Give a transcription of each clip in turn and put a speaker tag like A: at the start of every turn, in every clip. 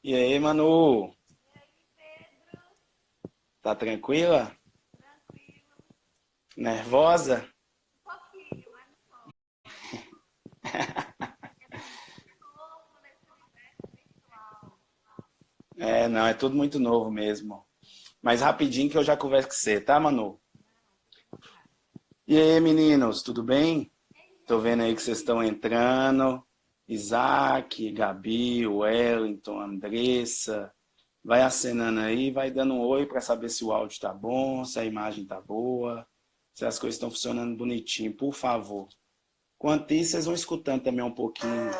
A: E aí, Manu? Tá tranquila? Nervosa? É, não, é tudo muito novo mesmo. Mas rapidinho que eu já converso com você, tá, Manu? E aí, meninos, tudo bem? Tô vendo aí que vocês estão entrando. Isaac, Gabi, Wellington, Andressa. Vai acenando aí, vai dando um oi para saber se o áudio tá bom, se a imagem tá boa, se as coisas estão funcionando bonitinho, por favor. Enquanto isso, vocês vão escutando também um pouquinho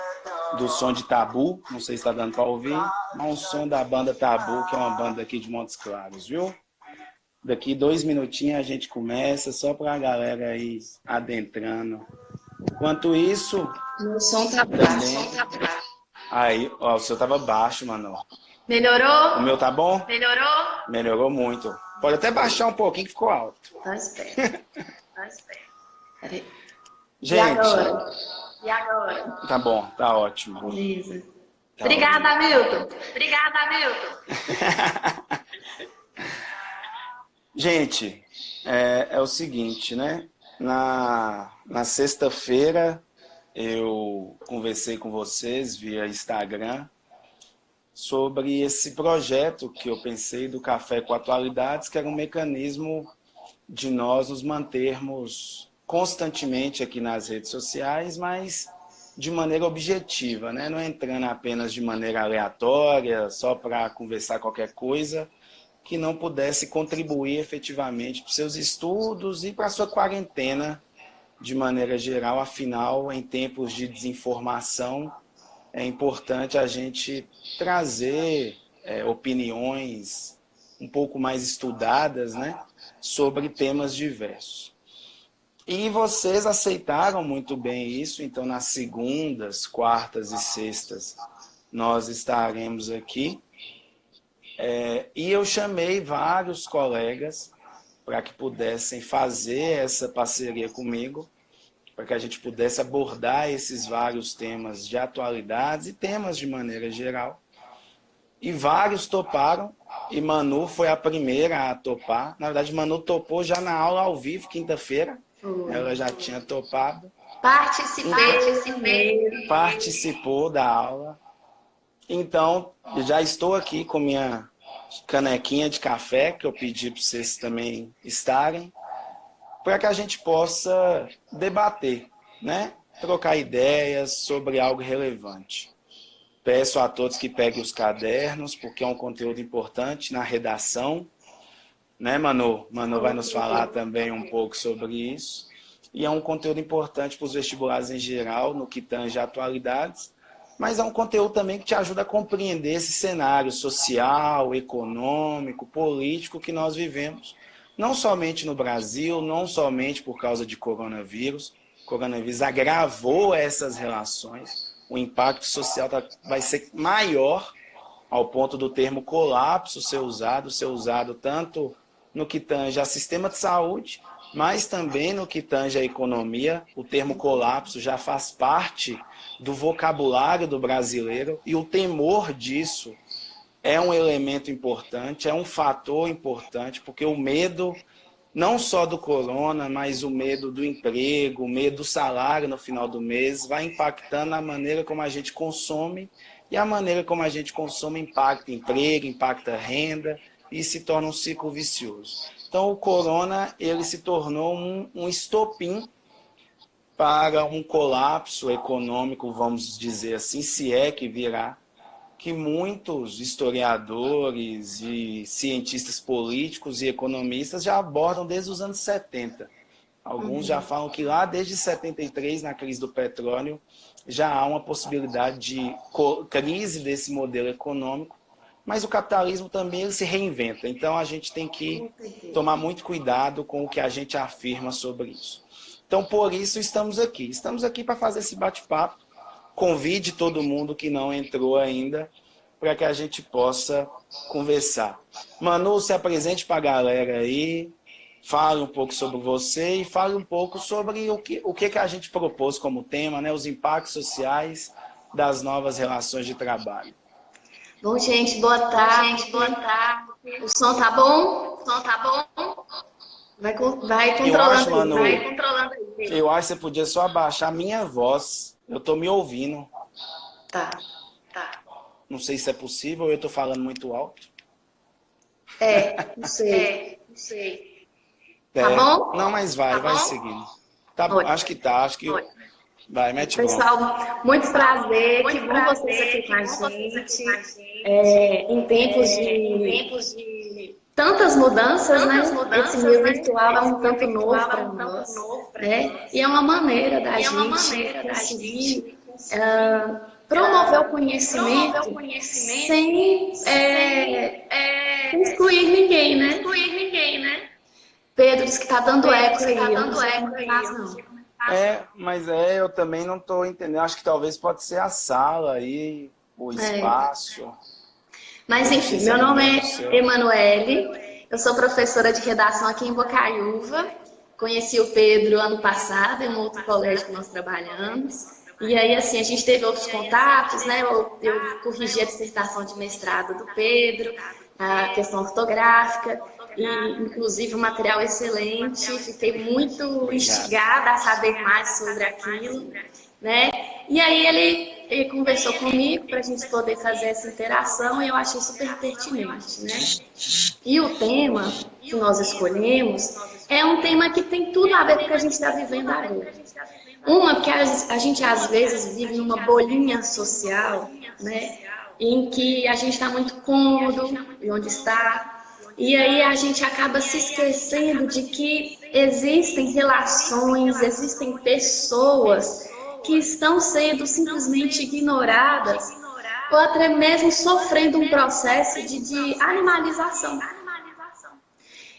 A: do som de Tabu, não sei se está dando para ouvir, mas um som da banda Tabu, que é uma banda aqui de Montes Claros, viu? Daqui 2 minutinhos a gente começa, só para a galera aí adentrando. Enquanto isso,
B: Meu som tá
A: também...
B: baixo.
A: Aí, ó, o seu tava baixo, mano. O
B: Melhorou?
A: meu tá bom?
B: Melhorou?
A: Melhorou muito. Pode até baixar um pouquinho que ficou alto.
B: Tá esperto. Peraí. E
A: Gente,
B: agora? E agora?
A: tá bom, tá ótimo.
B: Beleza.
A: Tá
B: Obrigada,
A: ótimo.
B: Milton. Obrigada, Milton.
A: Gente, é o seguinte, né? Na sexta-feira eu conversei com vocês via Instagram sobre esse projeto que eu pensei do Café com Atualidades, que era um mecanismo de nós nos mantermos constantemente aqui nas redes sociais, mas de maneira objetiva, né? Não entrando apenas de maneira aleatória, só para conversar qualquer coisa, que não pudesse contribuir efetivamente para os seus estudos e para a sua quarentena de maneira geral. Afinal, em tempos de desinformação, é importante a gente trazer opiniões um pouco mais estudadas, né, sobre temas diversos. E vocês aceitaram muito bem isso, então nas segundas, quartas e sextas nós estaremos aqui. E eu chamei vários colegas para que pudessem fazer essa parceria comigo, para que a gente pudesse abordar esses vários temas de atualidades e temas de maneira geral. E vários toparam, e Manu foi a primeira a topar. Na verdade, Manu topou já na aula ao vivo, quinta-feira. Ela já tinha topado. Participou da aula. Então, já estou aqui com minha canequinha de café, que eu pedi para vocês também estarem, para que a gente possa debater, né? Trocar ideias sobre algo relevante. Peço a todos que peguem os cadernos, porque é um conteúdo importante na redação, né, Manu? Manu vai nos falar também um pouco sobre isso. E é um conteúdo importante para os vestibulares em geral, no que tange a atualidades, mas é um conteúdo também que te ajuda a compreender esse cenário social, econômico, político que nós vivemos, não somente no Brasil, não somente por causa de coronavírus. O coronavírus agravou essas relações, o impacto social vai ser maior, ao ponto do termo colapso ser usado tanto no que tange a sistema de saúde, mas também no que tange a economia. O termo colapso já faz parte do vocabulário do brasileiro e o temor disso é um elemento importante, é um fator importante, porque o medo, não só do corona, mas o medo do emprego, o medo do salário no final do mês, vai impactando a maneira como a gente consome, e a maneira como a gente consome impacta emprego, impacta renda, e se torna um ciclo vicioso. Então o corona ele se tornou um estopim para um colapso econômico, vamos dizer assim, se é que virá, que muitos historiadores e cientistas políticos e economistas já abordam desde os anos 70. Alguns já falam que lá desde 73, na crise do petróleo, já há uma possibilidade de crise desse modelo econômico, mas o capitalismo também ele se reinventa. Então a gente tem que tomar muito cuidado com o que a gente afirma sobre isso. Então por isso estamos aqui. Estamos aqui para fazer esse bate-papo. Convide todo mundo que não entrou ainda para que a gente possa conversar. Manu, se apresente para a galera aí, fale um pouco sobre você e fale um pouco sobre o que a gente propôs como tema, né? Os impactos sociais das novas relações de trabalho.
B: Bom, gente, boa tarde. Boa tarde. O som tá bom? O som tá bom? Vai
A: Eu acho,
B: controlando aí.
A: Manu,
B: Vai controlando aí.
A: eu acho que você podia só abaixar a minha voz. Eu tô me ouvindo.
B: Tá.
A: Não sei se é possível ou eu tô falando muito alto.
B: Não sei.
A: Não
B: sei.
A: É.
B: Tá bom?
A: Não, mas vai
B: bom?
A: seguindo. Tá,
B: Ótimo.
A: acho que tá, acho que... Vai, mete bronca.
B: Pessoal, muito prazer. Que bom vocês aqui com a gente. Em tempos de tantas mudanças, né? Esse meio virtual é um tanto novo para nós, né? E é uma maneira da gente conseguir promover o conhecimento sem excluir ninguém, né? Pedro disse que está dando eco aí, eu não sei como faz, não.
A: Mas eu também não estou entendendo. Acho que talvez pode ser a sala aí, o espaço.
B: Mas enfim, meu nome é Emanuele, eu sou professora de redação aqui em Bocaiúva. Conheci o Pedro ano passado em um outro colégio que nós trabalhamos. E aí, assim, a gente teve outros contatos, né? Eu corrigi a dissertação de mestrado do Pedro, a questão ortográfica, e inclusive um material excelente. Fiquei muito instigada a saber mais sobre aquilo, né? E aí ele conversou comigo para a gente poder fazer essa interação e eu achei super pertinente, né? E o tema que nós escolhemos é um tema que tem tudo a ver com o que a gente está vivendo agora. Porque a gente às vezes vive numa bolinha social, né? Em que a gente está muito cômodo em onde está, e aí a gente acaba se esquecendo de que existem relações, existem pessoas que estão sendo simplesmente ignoradas ou até mesmo sofrendo um processo de animalização.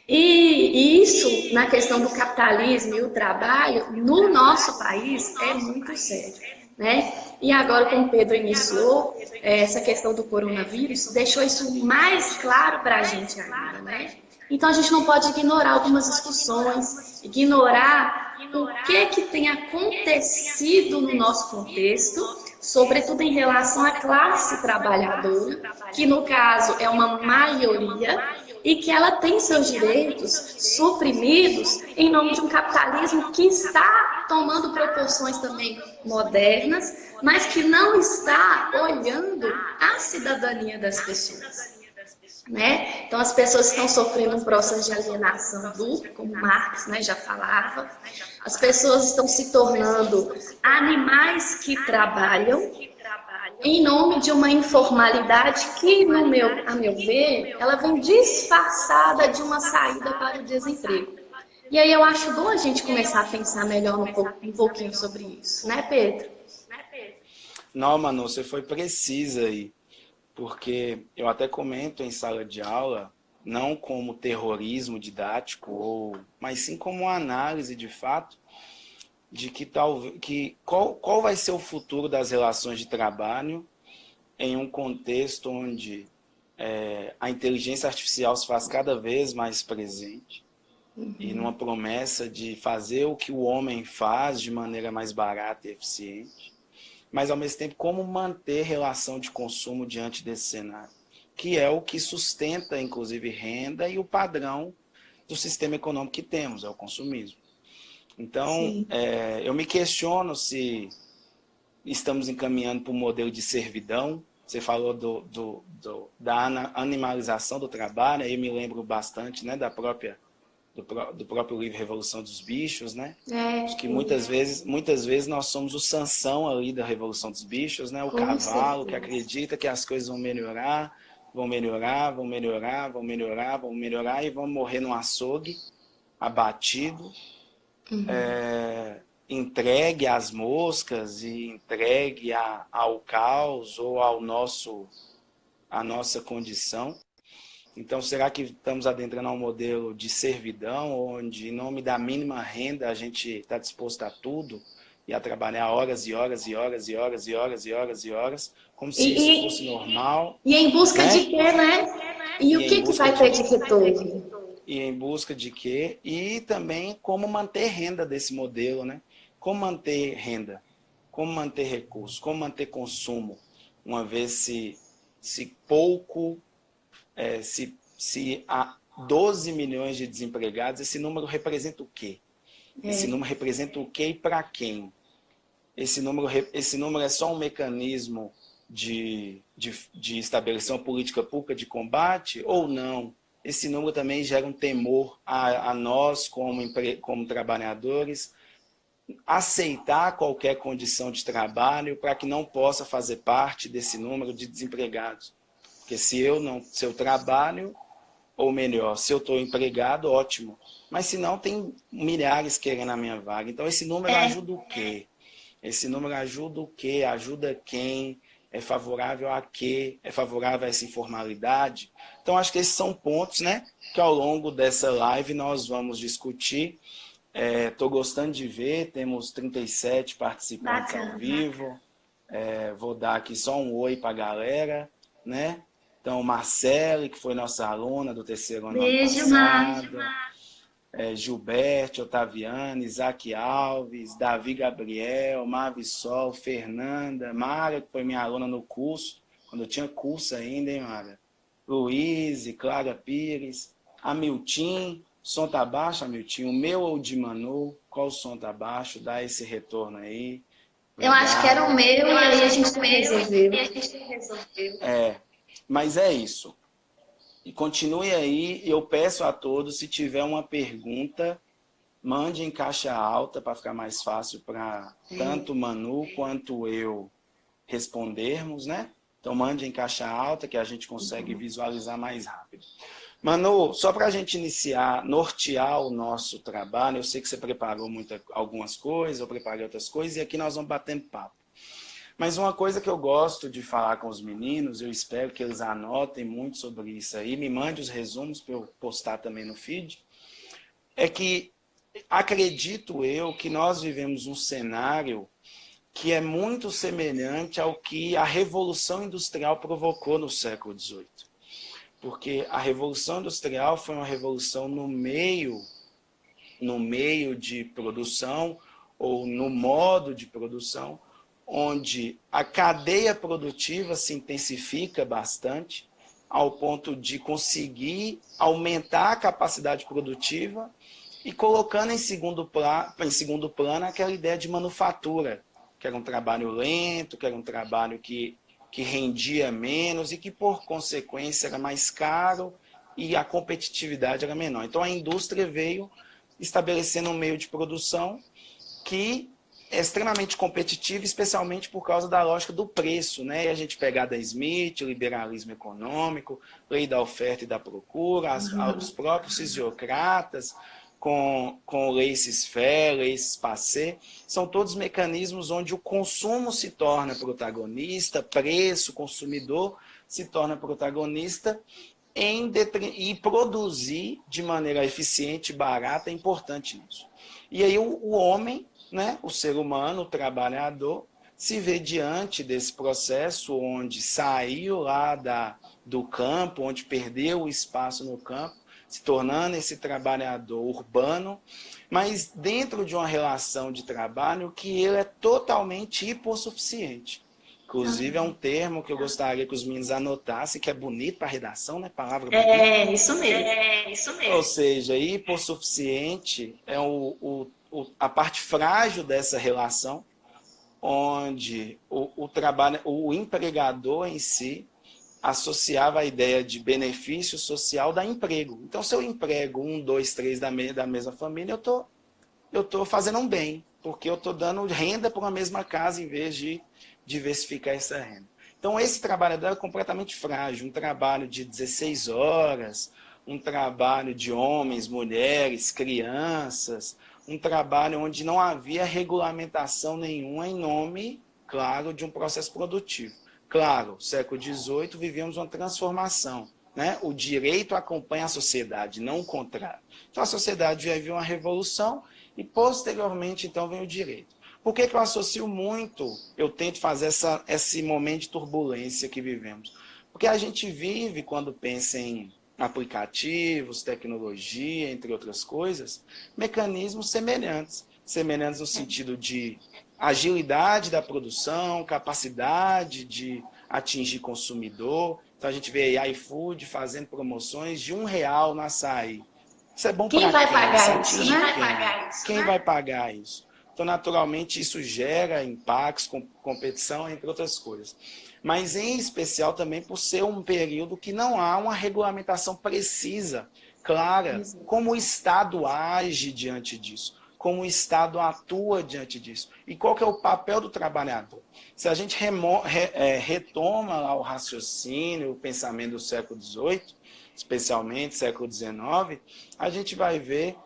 B: E isso, na questão do capitalismo e o trabalho, no nosso país, é muito sério, né? E agora, como o Pedro iniciou, essa questão do coronavírus, deixou isso mais claro para a gente ainda, né? Então, a gente não pode ignorar algumas discussões, ignorar o que tem acontecido no nosso contexto, sobretudo em relação à classe trabalhadora, que no caso é uma maioria, e que ela tem seus direitos suprimidos em nome de um capitalismo que está tomando proporções também modernas, mas que não está olhando a cidadania das pessoas. Né? Então, as pessoas estão sofrendo um processo de alienação dupla, como Marx, né, já falava. As pessoas estão se tornando animais que trabalham em nome de uma informalidade que, a meu ver, ela vem disfarçada de uma saída para o desemprego. E aí eu acho bom a gente começar a pensar melhor um pouquinho sobre isso, né, Pedro?
A: Não, Manu, você foi precisa aí. Porque eu até comento em sala de aula, não como terrorismo didático, mas sim como uma análise de fato de qual vai ser o futuro das relações de trabalho em um contexto onde a inteligência artificial se faz cada vez mais presente e numa promessa de fazer o que o homem faz de maneira mais barata e eficiente, mas ao mesmo tempo como manter relação de consumo diante desse cenário, que é o que sustenta inclusive renda e o padrão do sistema econômico que temos, é o consumismo. Então, eu me questiono se estamos encaminhando para um modelo de servidão. Você falou da animalização do trabalho, aí eu me lembro bastante, né, do próprio livro Revolução dos Bichos, né? Acho que muitas vezes nós somos o Sansão ali da Revolução dos Bichos, né? O cavalo que acredita que as coisas vão melhorar e vão morrer num açougue, abatido, entregue às moscas e entregue ao caos ou à nossa condição. Então, será que estamos adentrando a um modelo de servidão, onde, em nome da mínima renda, a gente está disposto a tudo e a trabalhar horas e horas e horas e horas e horas e horas e horas, como se isso fosse normal?
B: E em busca de quê, né? E o que vai ter de retorno?
A: E em busca de quê? E também como manter renda desse modelo, né? Como manter renda? Como manter recursos? Como manter consumo? Uma vez se pouco, se há 12 milhões de desempregados, esse número representa o quê? Esse número representa o quê e para quem? Esse número é só um mecanismo de estabelecer uma política pública de combate ou não? Esse número também gera um temor a nós, como trabalhadores, aceitar qualquer condição de trabalho para que não possa fazer parte desse número de desempregados. Porque se eu trabalho, ou melhor, se eu estou empregado, ótimo. Mas se não, tem milhares querendo a minha vaga. Então, esse número ajuda o quê? Esse número ajuda o quê? Ajuda quem? É favorável a quê? É favorável a essa informalidade? Então, acho que esses são pontos, né, que ao longo dessa live nós vamos discutir. Estou gostando de ver, temos 37 participantes ao vivo. Vou dar aqui só um oi para a galera, né? Então, Marcele, que foi nossa aluna do terceiro ano passado. Gilberto, Otaviane, Isaac Alves, Davi Gabriel, Marvisol, Fernanda, Mara, que foi minha aluna no curso, quando eu tinha curso ainda, hein, Mara? Luiz, Clara Pires, Amiltim, som tá baixo, Amiltim? O meu ou o de Manu? Qual o som tá baixo? Dá esse retorno aí.
B: Eu acho que era o meu e aí a gente resolveu.
A: Mas é isso. E continue aí, eu peço a todos, se tiver uma pergunta, mande em caixa alta para ficar mais fácil para tanto Manu quanto eu respondermos, né? Então mande em caixa alta que a gente consegue visualizar mais rápido. Manu, só para a gente iniciar, nortear o nosso trabalho, eu sei que você preparou algumas coisas, eu preparei outras coisas, e aqui nós vamos batendo papo. Mas uma coisa que eu gosto de falar com os meninos, eu espero que eles anotem muito sobre isso aí, me mande os resumos para eu postar também no feed, é que acredito eu que nós vivemos um cenário que é muito semelhante ao que a Revolução Industrial provocou no século XVIII. Porque a Revolução Industrial foi uma revolução no meio de produção, ou no modo de produção, onde a cadeia produtiva se intensifica bastante, ao ponto de conseguir aumentar a capacidade produtiva e colocando em segundo plano aquela ideia de manufatura, que era um trabalho lento, que era um trabalho que rendia menos e que, por consequência, era mais caro e a competitividade era menor. Então, a indústria veio estabelecendo um meio de produção que é extremamente competitivo, especialmente por causa da lógica do preço, né? E a gente pegar da Smith, liberalismo econômico, lei da oferta e da procura, os próprios fisiocratas, com laissez-faire, laissez-passer, são todos mecanismos onde o consumo se torna protagonista, preço, consumidor se torna protagonista, e produzir de maneira eficiente e barata é importante nisso. E aí o homem, né, o ser humano, o trabalhador, se vê diante desse processo onde saiu lá do campo, onde perdeu o espaço no campo, se tornando esse trabalhador urbano, mas dentro de uma relação de trabalho que ele é totalmente hipossuficiente. Inclusive, é um termo que eu gostaria que os meninos anotassem, que é bonito para a redação, né? Palavra bonita.
B: Isso mesmo.
A: Ou seja, hipossuficiente é a parte frágil dessa relação, onde o empregador em si associava a ideia de benefício social da emprego. Então, se eu emprego 1, 2, 3 da mesma família, eu tô fazendo um bem, porque eu estou dando renda para uma mesma casa em vez de diversificar essa renda. Então, esse trabalhador é completamente frágil, um trabalho de 16 horas, um trabalho de homens, mulheres, crianças, um trabalho onde não havia regulamentação nenhuma em nome, claro, de um processo produtivo. Claro, século XVIII vivíamos uma transformação, né? O direito acompanha a sociedade, não o contrário. Então, a sociedade viveu uma revolução e, posteriormente, então, vem o direito. Por que eu associo muito, eu tento fazer esse momento de turbulência que vivemos? Porque a gente vive, quando pensa em aplicativos, tecnologia, entre outras coisas, mecanismos semelhantes. Semelhantes no sentido de agilidade da produção, capacidade de atingir consumidor. Então a gente vê aí iFood fazendo promoções de R$ 1 no açaí. Isso é bom para quem?
B: Quem vai pagar isso,
A: Quem vai pagar isso? Então, naturalmente, isso gera impactos, competição, entre outras coisas. Mas, em especial, também por ser um período que não há uma regulamentação precisa, clara, como o Estado age diante disso, como o Estado atua diante disso. E qual que é o papel do trabalhador? Se a gente retoma lá o raciocínio, o pensamento do século XVIII, especialmente século XIX, a gente vai ver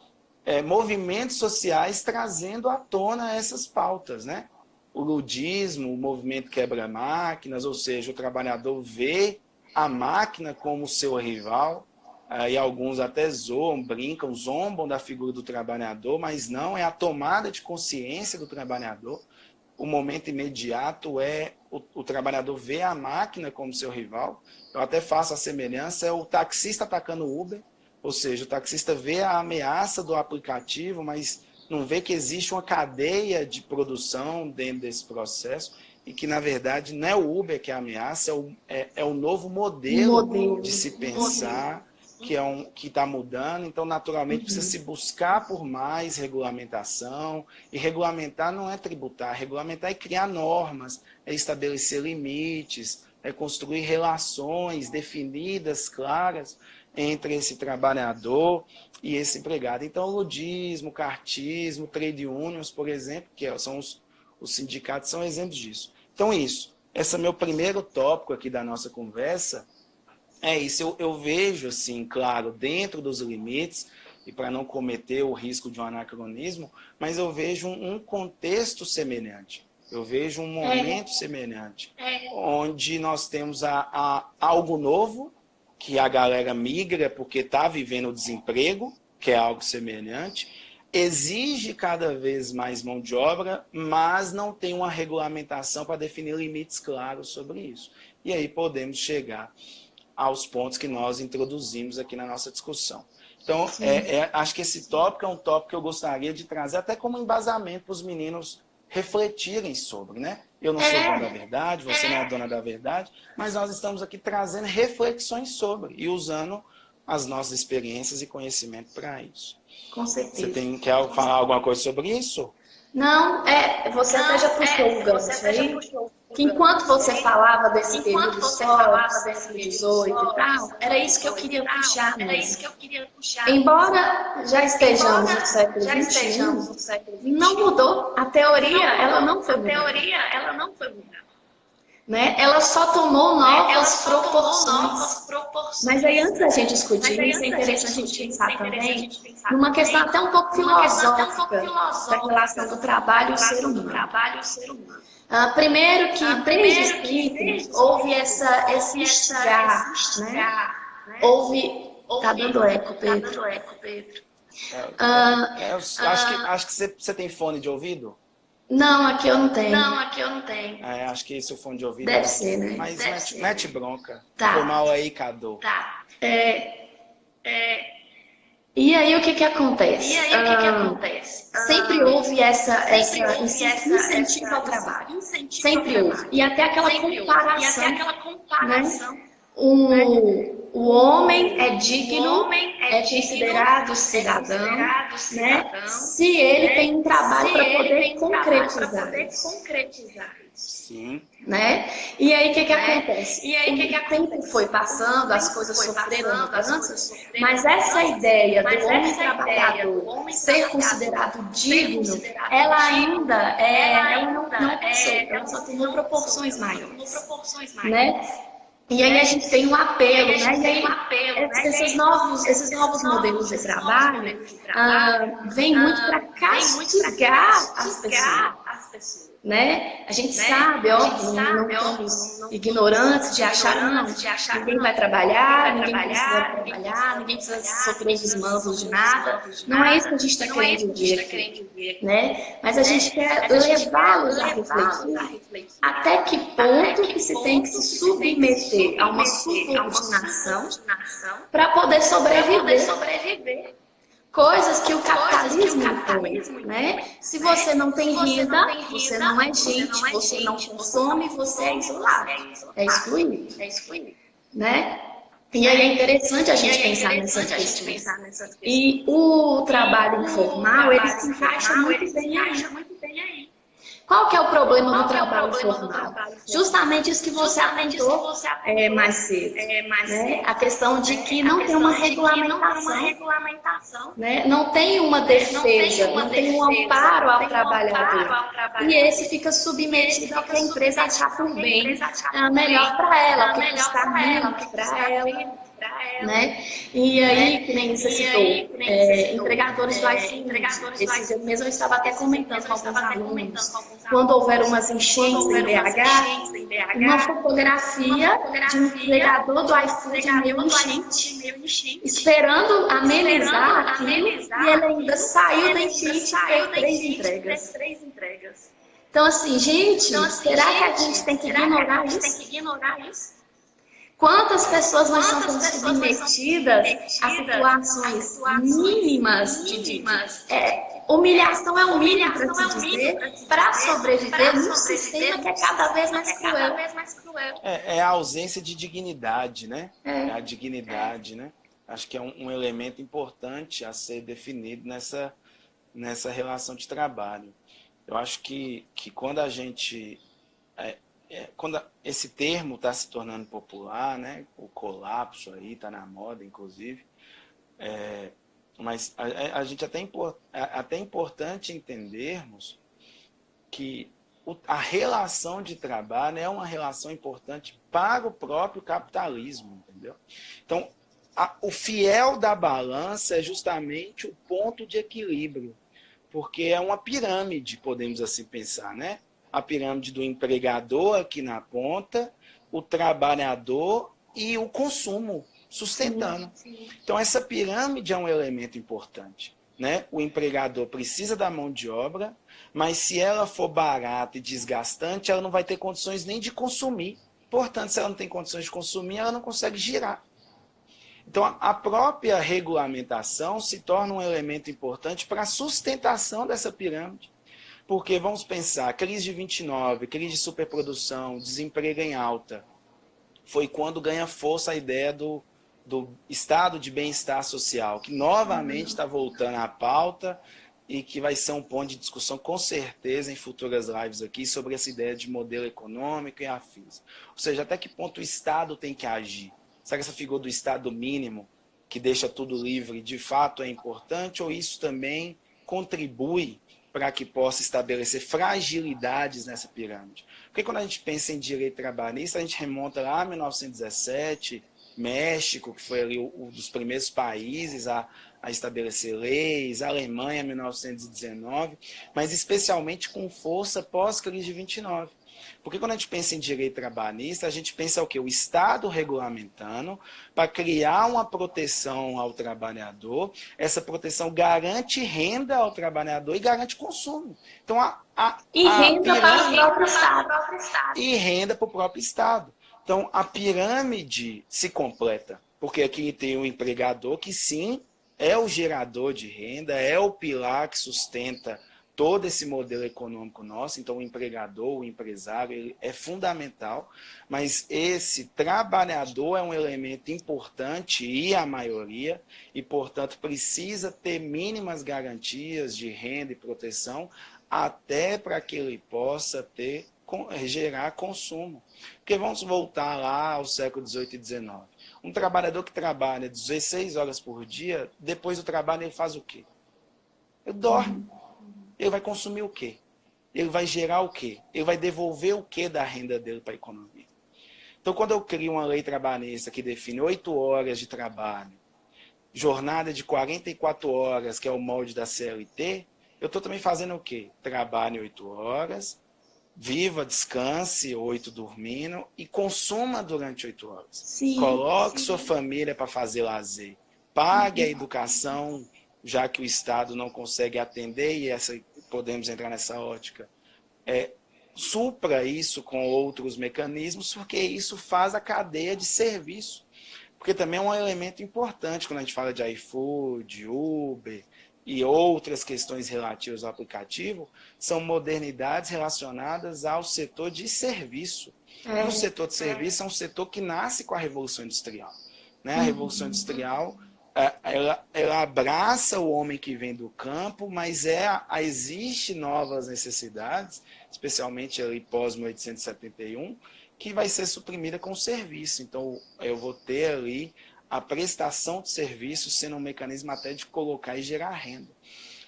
A: movimentos sociais trazendo à tona essas pautas, né? O ludismo, o movimento quebra-máquinas, ou seja, o trabalhador vê a máquina como seu rival, e alguns até zoam, brincam, zombam da figura do trabalhador, mas não, é a tomada de consciência do trabalhador. O momento imediato é o trabalhador vê a máquina como seu rival. Eu até faço a semelhança, é o taxista atacando o Uber, ou seja, o taxista vê a ameaça do aplicativo, mas não vê que existe uma cadeia de produção dentro desse processo e que, na verdade, não é o Uber que é a ameaça, é o novo modelo de se pensar, que está mudando. Então, naturalmente, precisa se buscar por mais regulamentação. E regulamentar não é tributar, regulamentar é criar normas, é estabelecer limites, é construir relações definidas, claras, entre esse trabalhador e esse empregado. Então, o ludismo, o cartismo, trade unions, por exemplo, que são os sindicatos, são exemplos disso. Então, esse é meu primeiro tópico aqui da nossa conversa, é isso. Eu vejo, assim, claro, dentro dos limites, e para não cometer o risco de um anacronismo, mas eu vejo um contexto semelhante. Eu vejo um momento semelhante, onde nós temos algo novo, que a galera migra porque está vivendo o desemprego, que é algo semelhante, exige cada vez mais mão de obra, mas não tem uma regulamentação para definir limites claros sobre isso. E aí podemos chegar aos pontos que nós introduzimos aqui na nossa discussão. Então, acho que esse tópico é um tópico que eu gostaria de trazer até como embasamento para os meninos refletirem sobre, né? Eu não sou dono da verdade, você não é dona da verdade, mas nós estamos aqui trazendo reflexões sobre e usando as nossas experiências e conhecimento para isso.
B: Com certeza.
A: Você quer falar alguma coisa sobre isso?
B: Não, você até já puxou o gancho aí, que enquanto você falava desse período histórico, século XVIII e tal, era isso que eu queria puxar mesmo. Embora já estejamos no século XXI, não mudou. A teoria, ela não foi mudada. Né? Ela só tomou novas proporções. Mas aí, antes da gente discutir isso, é interessante a gente pensar também numa questão até um pouco filosófica da relação do trabalho e o ser humano. Primeiro que, desde sempre, houve esse instigar, né? Tá dando eco, Pedro.
A: Acho que você tem fone de ouvido?
B: Não, aqui eu não tenho.
A: Acho que esse é o fone de ouvido.
B: Deve ser, né?
A: Mas mete bronca.
B: Tá.
A: Foi mal aí, Cadu.
B: E aí o que acontece? Sempre houve esse incentivo ao trabalho. Sempre houve. E até aquela comparação. Né? O homem é digno, é considerado cidadão, né? Se ele tem um trabalho para poder concretizar isso.
A: Sim.
B: Né? E aí o que acontece? O tempo foi passando, as coisas sofreram mudanças, mas essa ideia do homem trabalhador ser considerado digno, ela ainda ela não passou, ela só tomou proporções maiores. Né? E aí a gente tem um apelo, né? E aí esses novos modelos de trabalho vêm muito para castigar as pessoas. Né? A gente sabe, óbvio, não somos ignorantes de achar que ninguém vai trabalhar, ninguém precisa trabalhar, ninguém precisa sofrer os desmandos de nada. Não é isso que a gente está querendo dizer aqui, né? Mas a gente quer levá-los a refletir até que ponto que se tem que se submeter a uma subordinação para poder sobreviver. coisas que o capitalismo impõe, né? Se você não tem renda, você não é gente, você não consome, você é isolado, é excluído, né? E aí é interessante a gente pensar nessas questões. E o trabalho informal, ele se encaixa muito bem aí. Qual que é o problema do trabalho formal? Justamente isso que você apontou mais cedo, né? A questão de que não tem uma regulamentação, né? Não tem uma defesa, não tem um amparo ao trabalhador. E esse fica submetido ao que a empresa achar por bem, melhor para ela, que custar menos para ela. Né? E aí, que nem você citou, entregadores do iFood, esses dias mesmo eu estava até comentando com alguns alunos, quando houver umas enchentes em BH, uma fotografia de um entregador do iFood em meio enchente, esperando amenizar aquilo, e ele ainda saiu da enchente e fez 3 entregas. Então, assim, gente, será que a gente tem que ignorar isso? Quantas pessoas nós somos submetidas a situações mínimas de humilhação é o mínimo para se dizer, para sobreviver num sistema que é cada vez mais cruel.
A: É a ausência de dignidade, né? É a dignidade, né? Acho que é um elemento importante a ser definido nessa relação de trabalho. Eu acho que quando a gente... quando esse termo está se tornando popular, né? O colapso aí está na moda, inclusive, mas a gente até é importante entendermos que a relação de trabalho é uma relação importante para o próprio capitalismo, entendeu? Então, o fiel da balança é justamente o ponto de equilíbrio, porque é uma pirâmide, podemos assim pensar, né? A pirâmide do empregador aqui na ponta, o trabalhador e o consumo sustentando. Sim. Então, essa pirâmide é um elemento importante, né? O empregador precisa da mão de obra, mas se ela for barata e desgastante, ela não vai ter condições nem de consumir. Portanto, se ela não tem condições de consumir, ela não consegue girar. Então, a própria regulamentação se torna um elemento importante para a sustentação dessa pirâmide. Porque, vamos pensar, crise de 29, crise de superprodução, desemprego em alta, foi quando ganha força a ideia do estado de bem-estar social, que novamente está voltando à pauta e que vai ser um ponto de discussão, com certeza, em futuras lives aqui, sobre essa ideia de modelo econômico e afins. Ou seja, até que ponto o Estado tem que agir? Será que essa figura do Estado mínimo, que deixa tudo livre, de fato é importante, ou isso também contribui para que possa estabelecer fragilidades nessa pirâmide? Porque quando a gente pensa em direito trabalhista, a gente remonta lá a 1917, México, que foi ali um dos primeiros países a estabelecer leis, a Alemanha, 1919, mas especialmente com força pós-crise de 29. Porque quando a gente pensa em direito trabalhista, a gente pensa o quê? O Estado regulamentando para criar uma proteção ao trabalhador. Essa proteção garante renda ao trabalhador e garante consumo. Então,
B: renda para o próprio Estado.
A: E renda para o próprio Estado. Então, a pirâmide se completa. Porque aqui tem o empregador que, sim, é o gerador de renda, é o pilar que sustenta todo esse modelo econômico nosso. Então, o empregador, o empresário, ele é fundamental, mas esse trabalhador é um elemento importante e a maioria, e, portanto, precisa ter mínimas garantias de renda e proteção até para que ele possa gerar consumo. Porque vamos voltar lá ao século XVIII e XIX. Um trabalhador que trabalha 16 horas por dia, depois do trabalho ele faz o quê? Ele dorme. Ele vai consumir o quê? Ele vai gerar o quê? Ele vai devolver o quê da renda dele para a economia? Então, quando eu crio uma lei trabalhista que define 8 horas de trabalho, jornada de 44 horas, que é o molde da CLT, eu estou também fazendo o quê? Trabalhe 8 horas, viva, descanse, 8 dormindo, e consuma durante 8 horas.
B: Sim,
A: Coloque sua família para fazer lazer. Pague a educação, já que o Estado não consegue atender, e podemos entrar nessa ótica, supra isso com outros mecanismos, porque isso faz a cadeia de serviço. Porque também é um elemento importante quando a gente fala de iFood, Uber e outras questões relativas ao aplicativo, são modernidades relacionadas ao setor de serviço. E o setor de serviço é um setor que nasce com a Revolução Industrial. Né? A Revolução Industrial, ela abraça o homem que vem do campo, mas existe novas necessidades, especialmente ali pós-1871, que vai ser suprimida com o serviço. Então, eu vou ter ali a prestação de serviço sendo um mecanismo até de colocar e gerar renda.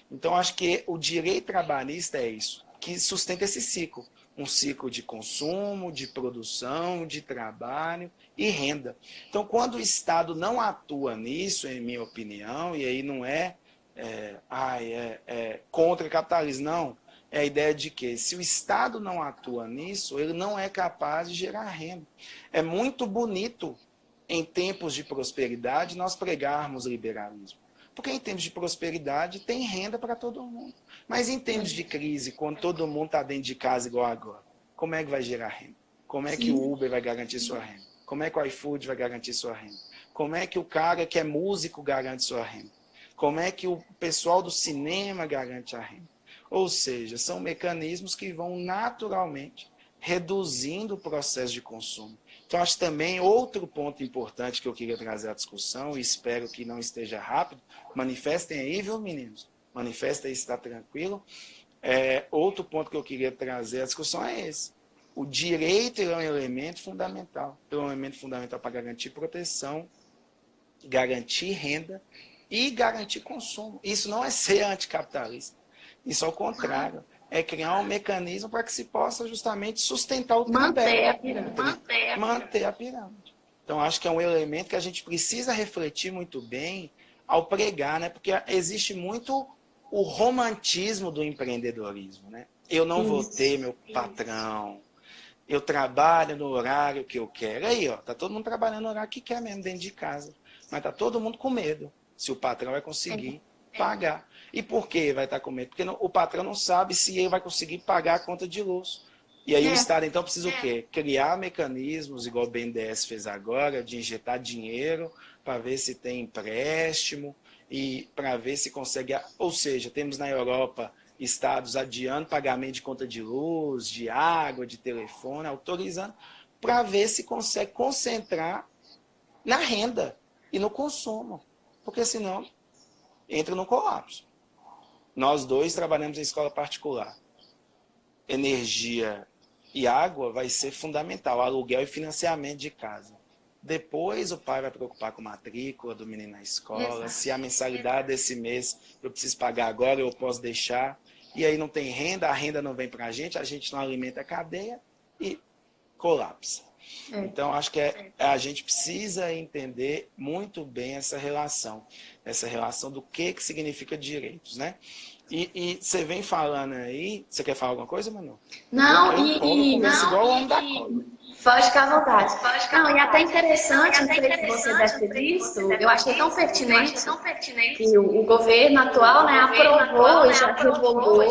A: Então, acho que o direito trabalhista é isso, que sustenta esse ciclo. Um ciclo de consumo, de produção, de trabalho e renda. Então, quando o Estado não atua nisso, em minha opinião, e aí não é contra o capitalismo, não. É a ideia de que, se o Estado não atua nisso, ele não é capaz de gerar renda. É muito bonito, em tempos de prosperidade, nós pregarmos liberalismo. Porque em tempos de prosperidade tem renda para todo mundo. Mas em tempos de crise, quando todo mundo está dentro de casa igual agora, como é que vai gerar renda? Como é que o Uber vai garantir sua renda? Como é que o iFood vai garantir sua renda? Como é que o cara que é músico garante sua renda? Como é que o pessoal do cinema garante a renda? Ou seja, são mecanismos que vão naturalmente reduzindo o processo de consumo. Então, acho também outro ponto importante que eu queria trazer à discussão, e espero que não esteja rápido, manifestem aí, viu, meninos? Manifestem aí se está tranquilo. Outro ponto que eu queria trazer à discussão é esse. O direito é um elemento fundamental. É um elemento fundamental para garantir proteção, garantir renda e garantir consumo. Isso não é ser anticapitalista. Isso, ao contrário, é criar um mecanismo para que se possa justamente sustentar o
B: Manter a
A: tripé.
B: pirâmide.
A: Manter a pirâmide. Então, acho que é um elemento que a gente precisa refletir muito bem ao pregar, né? Porque existe muito o romantismo do empreendedorismo, né? Eu não vou ter meu patrão, eu trabalho no horário que eu quero. Aí, ó, tá todo mundo trabalhando no horário que quer mesmo, dentro de casa. Mas tá todo mundo com medo se o patrão vai conseguir pagar. E por que vai estar com medo? Porque o patrão não sabe se ele vai conseguir pagar a conta de luz. E aí o Estado, então, precisa o quê? Criar mecanismos, igual o BNDES fez agora, de injetar dinheiro para ver se tem empréstimo e para ver se consegue... Ou seja, temos na Europa estados adiando pagamento de conta de luz, de água, de telefone, autorizando, para ver se consegue concentrar na renda e no consumo. Porque senão entra no colapso. Nós dois trabalhamos em escola particular. Energia e água vai ser fundamental, aluguel e financiamento de casa. Depois o pai vai preocupar com matrícula do menino na escola, se a mensalidade desse mês eu preciso pagar agora, eu posso deixar. E aí não tem renda, a renda não vem para a gente não alimenta a cadeia e colapsa. Então, acho que a gente precisa entender muito bem essa relação do que significa direitos, né? E você vem falando aí, você quer falar alguma coisa, Manu?
B: Não,
A: eu começo igual o homem da cobra.
B: Pode ficar à vontade. Não, e até interessante, não sei se você deve ter visto, eu achei tão pertinente que o governo atual, né, aprovou e já revogou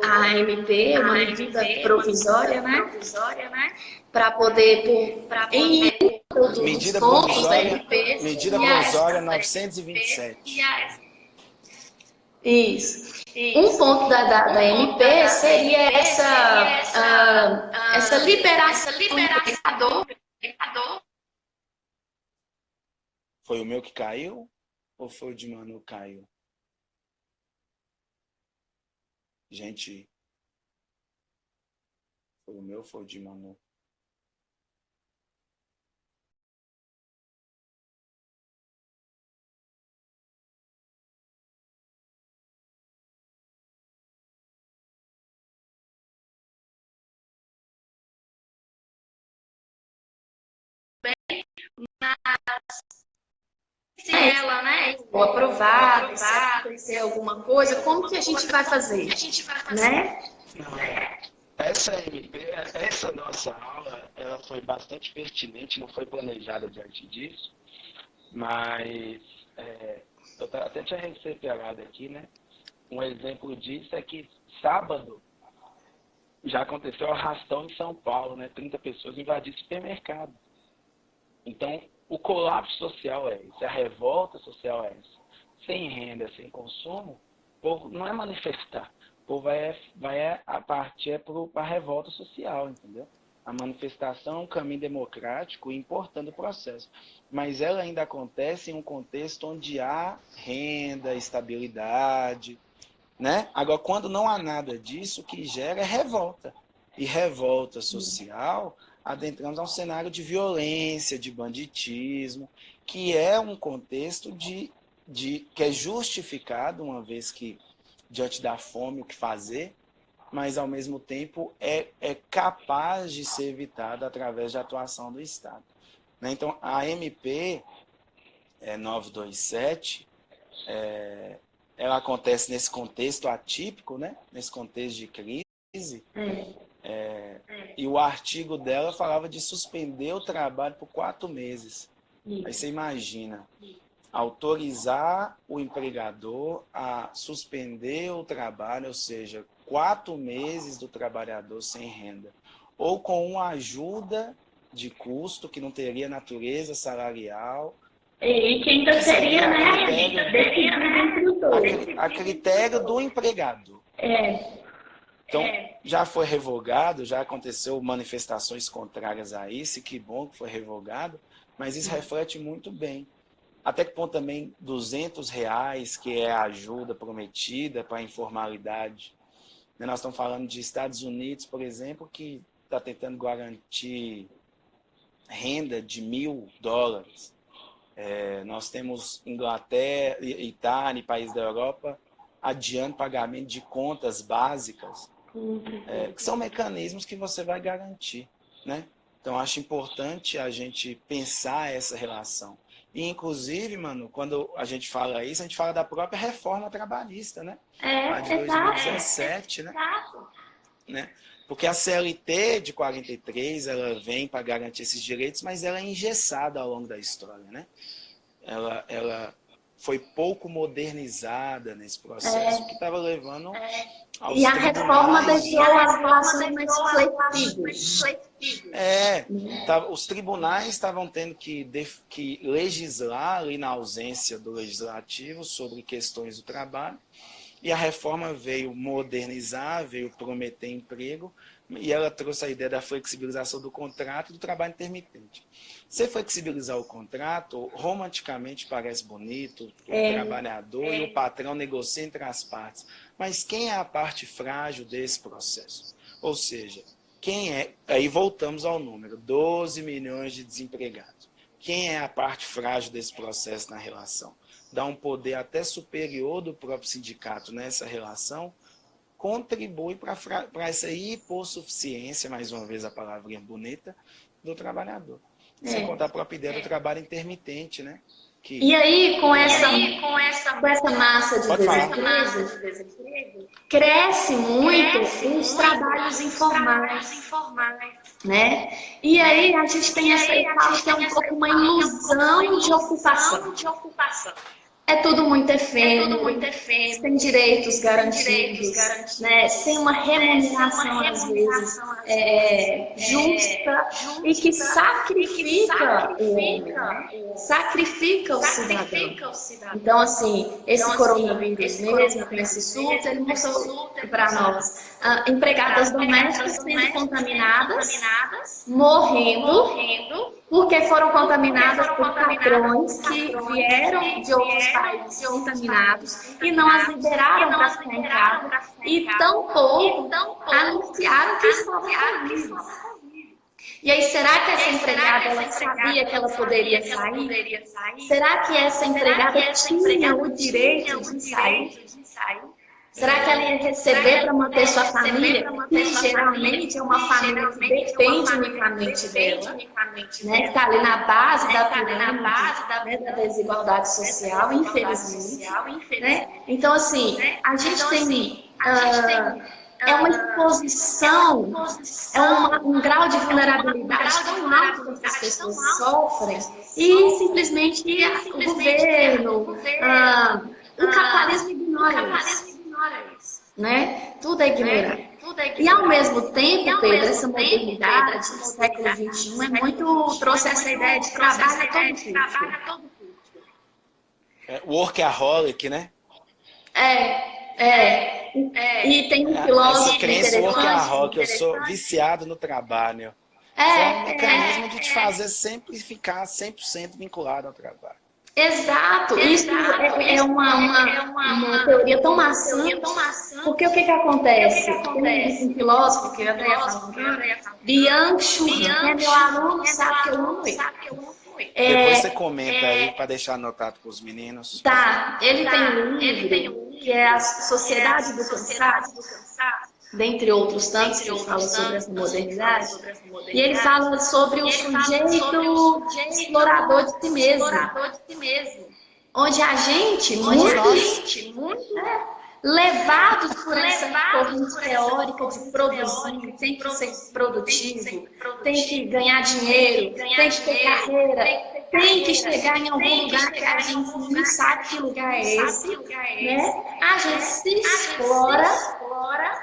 B: a MP, uma medida provisória, né, para poder, em
A: Medida
B: pontos da
A: provisória,
B: MP,
A: medida provisória 927.
B: Isso. Um ponto da MP seria essa liberação do pecador.
A: Foi o meu que caiu ou foi o de Manu que caiu? Gente, foi o meu ou foi o de Manu?
B: Se ela, né, for aprovada, se acontecer alguma coisa, como que a gente vai fazer, né?
A: Essa nossa aula, ela foi bastante pertinente, não foi planejada diante disso, mas eu até tinha recebido aqui, né? Um exemplo disso é que sábado já aconteceu um arrastão em São Paulo, né? 30 pessoas invadiram o supermercado. Então, o colapso social é esse, a revolta social é essa. Sem renda, sem consumo, o povo não é manifestar. O povo vai a partir para a revolta social, entendeu? A manifestação é um caminho democrático importante do processo. Mas ela ainda acontece em um contexto onde há renda, estabilidade, né? Agora, quando não há nada disso, o que gera é revolta. E revolta social, adentramos a um cenário de violência, de banditismo, que é um contexto que é justificado, uma vez que, diante da fome, o que fazer, mas, ao mesmo tempo, é capaz de ser evitado através da atuação do Estado. Né? Então, a MP 927, ela acontece nesse contexto atípico, né? Nesse contexto de crise, e o artigo dela falava de suspender o trabalho por 4 meses. Aí você imagina, autorizar o empregador a suspender o trabalho, ou seja, 4 meses do trabalhador sem renda, ou com uma ajuda de custo que não teria natureza salarial.
B: E que ainda seria, né, decidido entre os dois.
A: A critério do empregador. Então, já foi revogado, já aconteceu manifestações contrárias a isso, e que bom que foi revogado, mas isso reflete muito bem. Até que ponto também R$200, que é a ajuda prometida para a informalidade. Nós estamos falando de Estados Unidos, por exemplo, que está tentando garantir renda de $1.000. Nós temos Inglaterra, Itália e países da Europa adiando pagamento de contas básicas, que são mecanismos que você vai garantir, né? Então, acho importante a gente pensar essa relação. E, inclusive, Manu, quando a gente fala isso, a gente fala da própria reforma trabalhista, né? A de 2017, né? Porque a CLT de 43, ela vem para garantir esses direitos, mas ela é engessada ao longo da história, né? Ela foi pouco modernizada nesse processo, que estava levando aos
B: E a reforma deixou as relações mais flexíveis.
A: Os tribunais estavam tendo que legislar ali na ausência do legislativo sobre questões do trabalho, e a reforma veio modernizar, veio prometer emprego, e ela trouxe a ideia da flexibilização do contrato e do trabalho intermitente. Se flexibilizar o contrato, romanticamente parece bonito, o trabalhador e o patrão negociam entre as partes. Mas quem é a parte frágil desse processo? Ou seja, aí voltamos ao número, 12 milhões de desempregados. Quem é a parte frágil desse processo na relação? Dá um poder até superior do próprio sindicato nessa relação, contribui para essa hipossuficiência, mais uma vez a palavrinha bonita, do trabalhador. Sem contar a própria ideia do trabalho intermitente, né?
B: E aí, com essa massa de desemprego, cresce muito os trabalhos informais, né? E aí a gente tem essa, eu falo que é um pouco uma ilusão de ocupação. É tudo muito efêmero, sem direitos garantidos, né? Sem uma remuneração, às vezes, justa e que sacrifica o homem, sacrifica o cidadão. Então, assim, esse coronavírus mesmo, com esse surto, ele mostrou para nós empregadas domésticas sendo contaminadas, morrendo, porque foram contaminadas por patrões que vieram de outros países contaminados e não as liberaram para ficar em casa e tampouco anunciaram que estavam vivos. E aí, será que essa empregada ela sabia que ela poderia sair? Será que essa empregada tinha o direito de sair? Será que ela ia receber para manter sua família? Que geralmente é uma família que depende unicamente dela, né? Que está ali na base da pirâmide, né? Da desigualdade social, infelizmente. Né? Então, assim, a gente tem uma exposição, um grau de vulnerabilidade tão alto que essas pessoas sofrem e simplesmente o governo, o capitalismo ignora isso. né? Tudo é ignorado. E ao mesmo tempo, Pedro, essa modernidade do século XXI é muito, trouxe essa ideia de trabalho a todo custo.
A: Workaholic, né?
B: E tem um
A: Essa
B: filósofo
A: crença workaholic,
B: interessante.
A: eu sou viciado no trabalho. Isso é um mecanismo de te fazer sempre ficar 100% vinculado ao trabalho.
B: Exato, isso é uma teoria tão maçante, porque o que acontece? Tem um filósofo que eu até ia falar agora, Byung-Chul Han, que é meu aluno, sabe que eu amo ele.
A: Depois você comenta aí para deixar anotado para os meninos.
B: Tá, ele tem um livro que é A Sociedade do Cansaço, dentre outros tantos que ele fala sobre essa modernidade, e ele fala sobre o sujeito explorador de si mesmo, onde a gente, levados por essa corrente teórica de produzir, tem que ser produtivo, tem que ganhar dinheiro, tem que ter carreira, tem que chegar em algum lugar que a gente não sabe que lugar é esse, né? A gente se explora,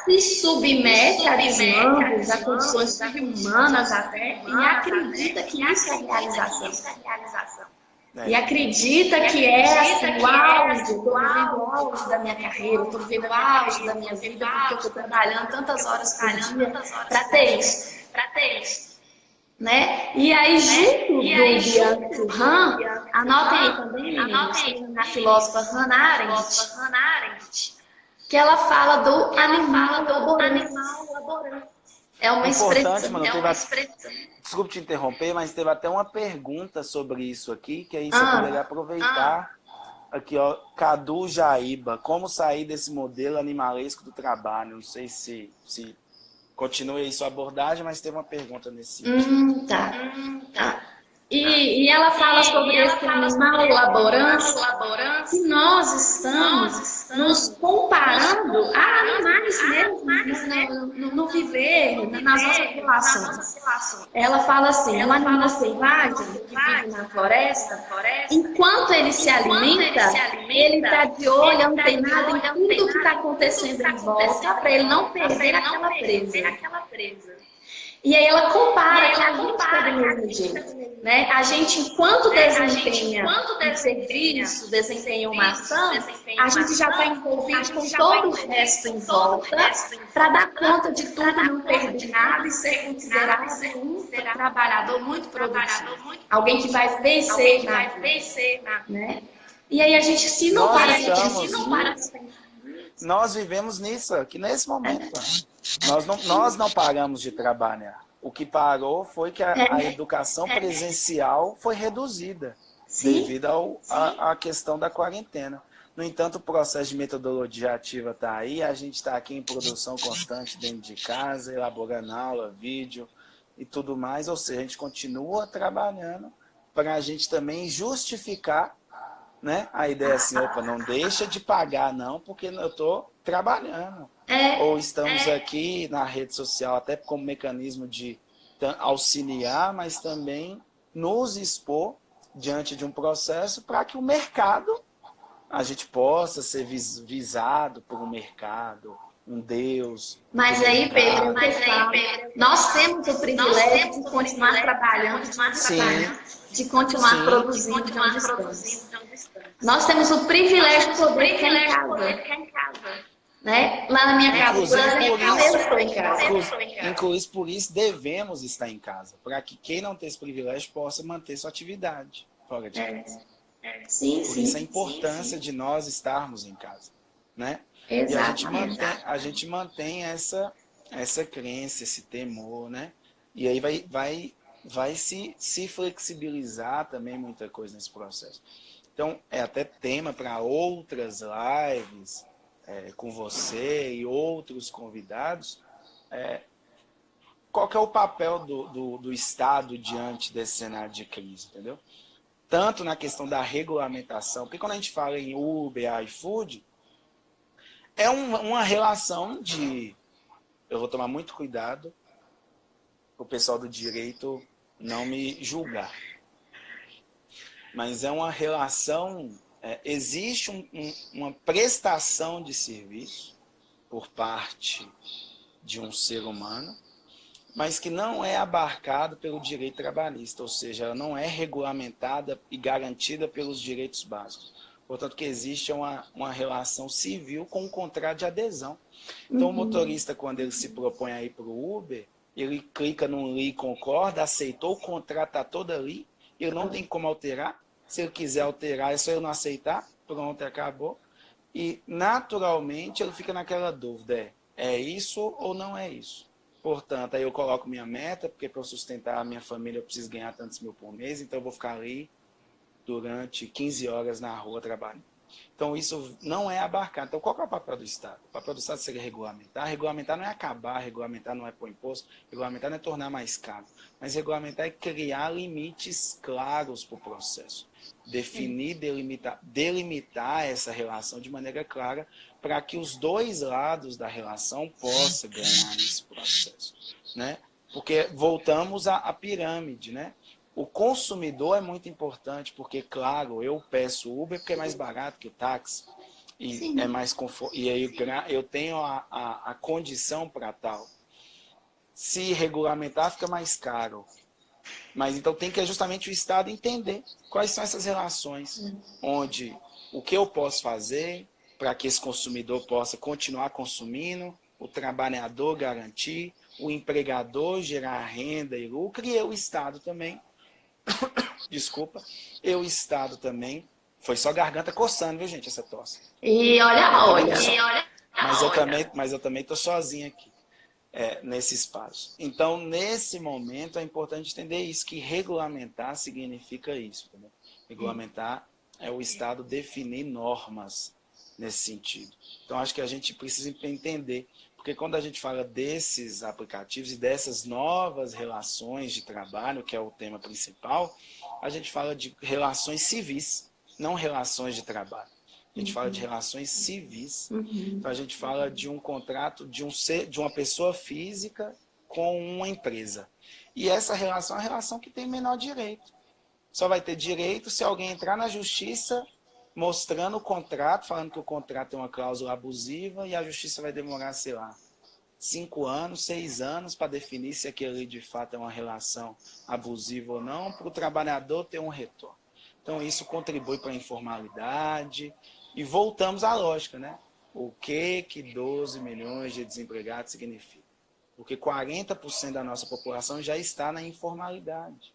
B: se submete a desmandos, a condições subhumanas até, e acredita que isso é realização. E acredita que é assim, o auge, estou vivendo o auge da minha carreira, estou vivendo o auge da minha vida, porque eu estou trabalhando tantas horas por dia para ter isso. Né? E aí, junto do Byung-Chul Han, anotem aí também, meninos, na filósofa Hannah Arendt, que ela fala do animal laborante. É uma expressão.
A: Desculpe te interromper, mas teve até uma pergunta sobre isso aqui, que aí você poderia aproveitar. Aqui, ó, Cadu Jaíba, como sair desse modelo animalesco do trabalho? Não sei se continue aí sua abordagem, mas teve uma pergunta nesse sentido.
B: Tá. E ela fala sobre esse animal laborante, que nós estamos nos comparando a animais mesmo, no viver, nas nossas relações. Ela fala assim, um animal selvagem que vive na floresta, enquanto ele se alimenta, ele está de olho, antenado em tudo que está acontecendo em volta, para ele não perder aquela presa. E aí ela compara que a gente está do mesmo jeito, né? A gente, enquanto desempenha um serviço, desempenha uma ação, a gente já está envolvido com todo o resto em volta para dar conta de tudo, não perder nada e ser considerado um trabalhador muito produtivo. Alguém que vai vencer na vida, né? E aí a gente, se não para...
A: Nós vivemos nisso, aqui nesse momento. Nós não paramos de trabalhar. O que parou foi que a educação presencial foi reduzida devido à questão da quarentena. No entanto, o processo de metodologia ativa está aí, a gente está aqui em produção constante dentro de casa, elaborando aula, vídeo e tudo mais. Ou seja, a gente continua trabalhando para a gente também justificar, né? A ideia é assim, opa, não deixa de pagar não, porque eu estou trabalhando. Ou estamos aqui na rede social até como mecanismo de auxiliar, mas também nos expor diante de um processo para que o mercado, a gente possa ser visado por um mercado, um Deus.
B: Mas aí, Pedro, nós temos o privilégio de continuar trabalhando, de continuar produzindo de onde estamos. Nós temos o privilégio de poder ficar em casa. Né? Lá na minha casa, eu estou em casa.
A: Inclusive, por isso, devemos estar em casa, para que quem não tem esse privilégio possa manter sua atividade fora de casa. Por isso a importância de nós estarmos em casa. Né? E a gente mantém essa crença, esse temor, né? E aí vai se flexibilizar também muita coisa nesse processo. Então, é até tema para outras lives, com você e outros convidados, qual que é o papel do Estado diante desse cenário de crise, entendeu? Tanto na questão da regulamentação, porque quando a gente fala em Uber, iFood, é uma relação de... Eu vou tomar muito cuidado para o pessoal do direito não me julgar. Mas é uma relação... existe uma prestação de serviço por parte de um ser humano, mas que não é abarcado pelo direito trabalhista, ou seja, ela não é regulamentada e garantida pelos direitos básicos. Portanto, que existe uma relação civil com um contrato de adesão. Então, o motorista, quando ele se propõe a ir para o Uber, ele clica num link, concorda, aceitou, o contrato está todo ali, ele não tem como alterar. Se ele quiser alterar, é só ele não aceitar, pronto, acabou. E, naturalmente, ele fica naquela dúvida, é isso ou não é isso? Portanto, aí eu coloco minha meta, porque para eu sustentar a minha família eu preciso ganhar tantos mil por mês, então eu vou ficar ali durante 15 horas na rua trabalhando. Então, isso não é abarcado. Então, qual que é o papel do Estado? O papel do Estado seria regulamentar. Regulamentar não é acabar, regulamentar não é pôr imposto, regulamentar não é tornar mais caro, mas regulamentar é criar limites claros para o processo. Definir, delimitar essa relação de maneira clara para que os dois lados da relação possam ganhar nesse processo, né? Porque voltamos à pirâmide, né? O consumidor é muito importante, porque, claro, eu peço Uber porque é mais barato que o táxi, e
B: Sim.
A: é mais conforto, e aí eu tenho a condição para tal. Se regulamentar, fica mais caro. Mas então tem que justamente o Estado entender quais são essas relações, onde o que eu posso fazer para que esse consumidor possa continuar consumindo, o trabalhador garantir, o empregador gerar renda e lucro, e eu, o Estado também, desculpa, eu, o Estado também, foi só garganta coçando, viu, gente, essa tosse.
B: E olha.
A: Mas eu também tô sozinho aqui. Nesse espaço. Então, nesse momento, é importante entender isso, que regulamentar significa isso. Entendeu? Regulamentar é o Estado definir normas nesse sentido. Então, acho que a gente precisa entender, porque quando a gente fala desses aplicativos e dessas novas relações de trabalho, que é o tema principal, a gente fala de relações civis, não relações de trabalho. A gente fala de relações civis. Então, a gente fala de um contrato de uma pessoa física com uma empresa. E essa relação é a relação que tem menor direito. Só vai ter direito se alguém entrar na justiça mostrando o contrato, falando que o contrato tem uma cláusula abusiva, e a justiça vai demorar, sei lá, 5 anos, 6 anos para definir se aquilo ali de fato é uma relação abusiva ou não, para o trabalhador ter um retorno. Então, isso contribui para a informalidade. E voltamos à lógica, né? O que 12 milhões de desempregados significa? Porque 40% da nossa população já está na informalidade.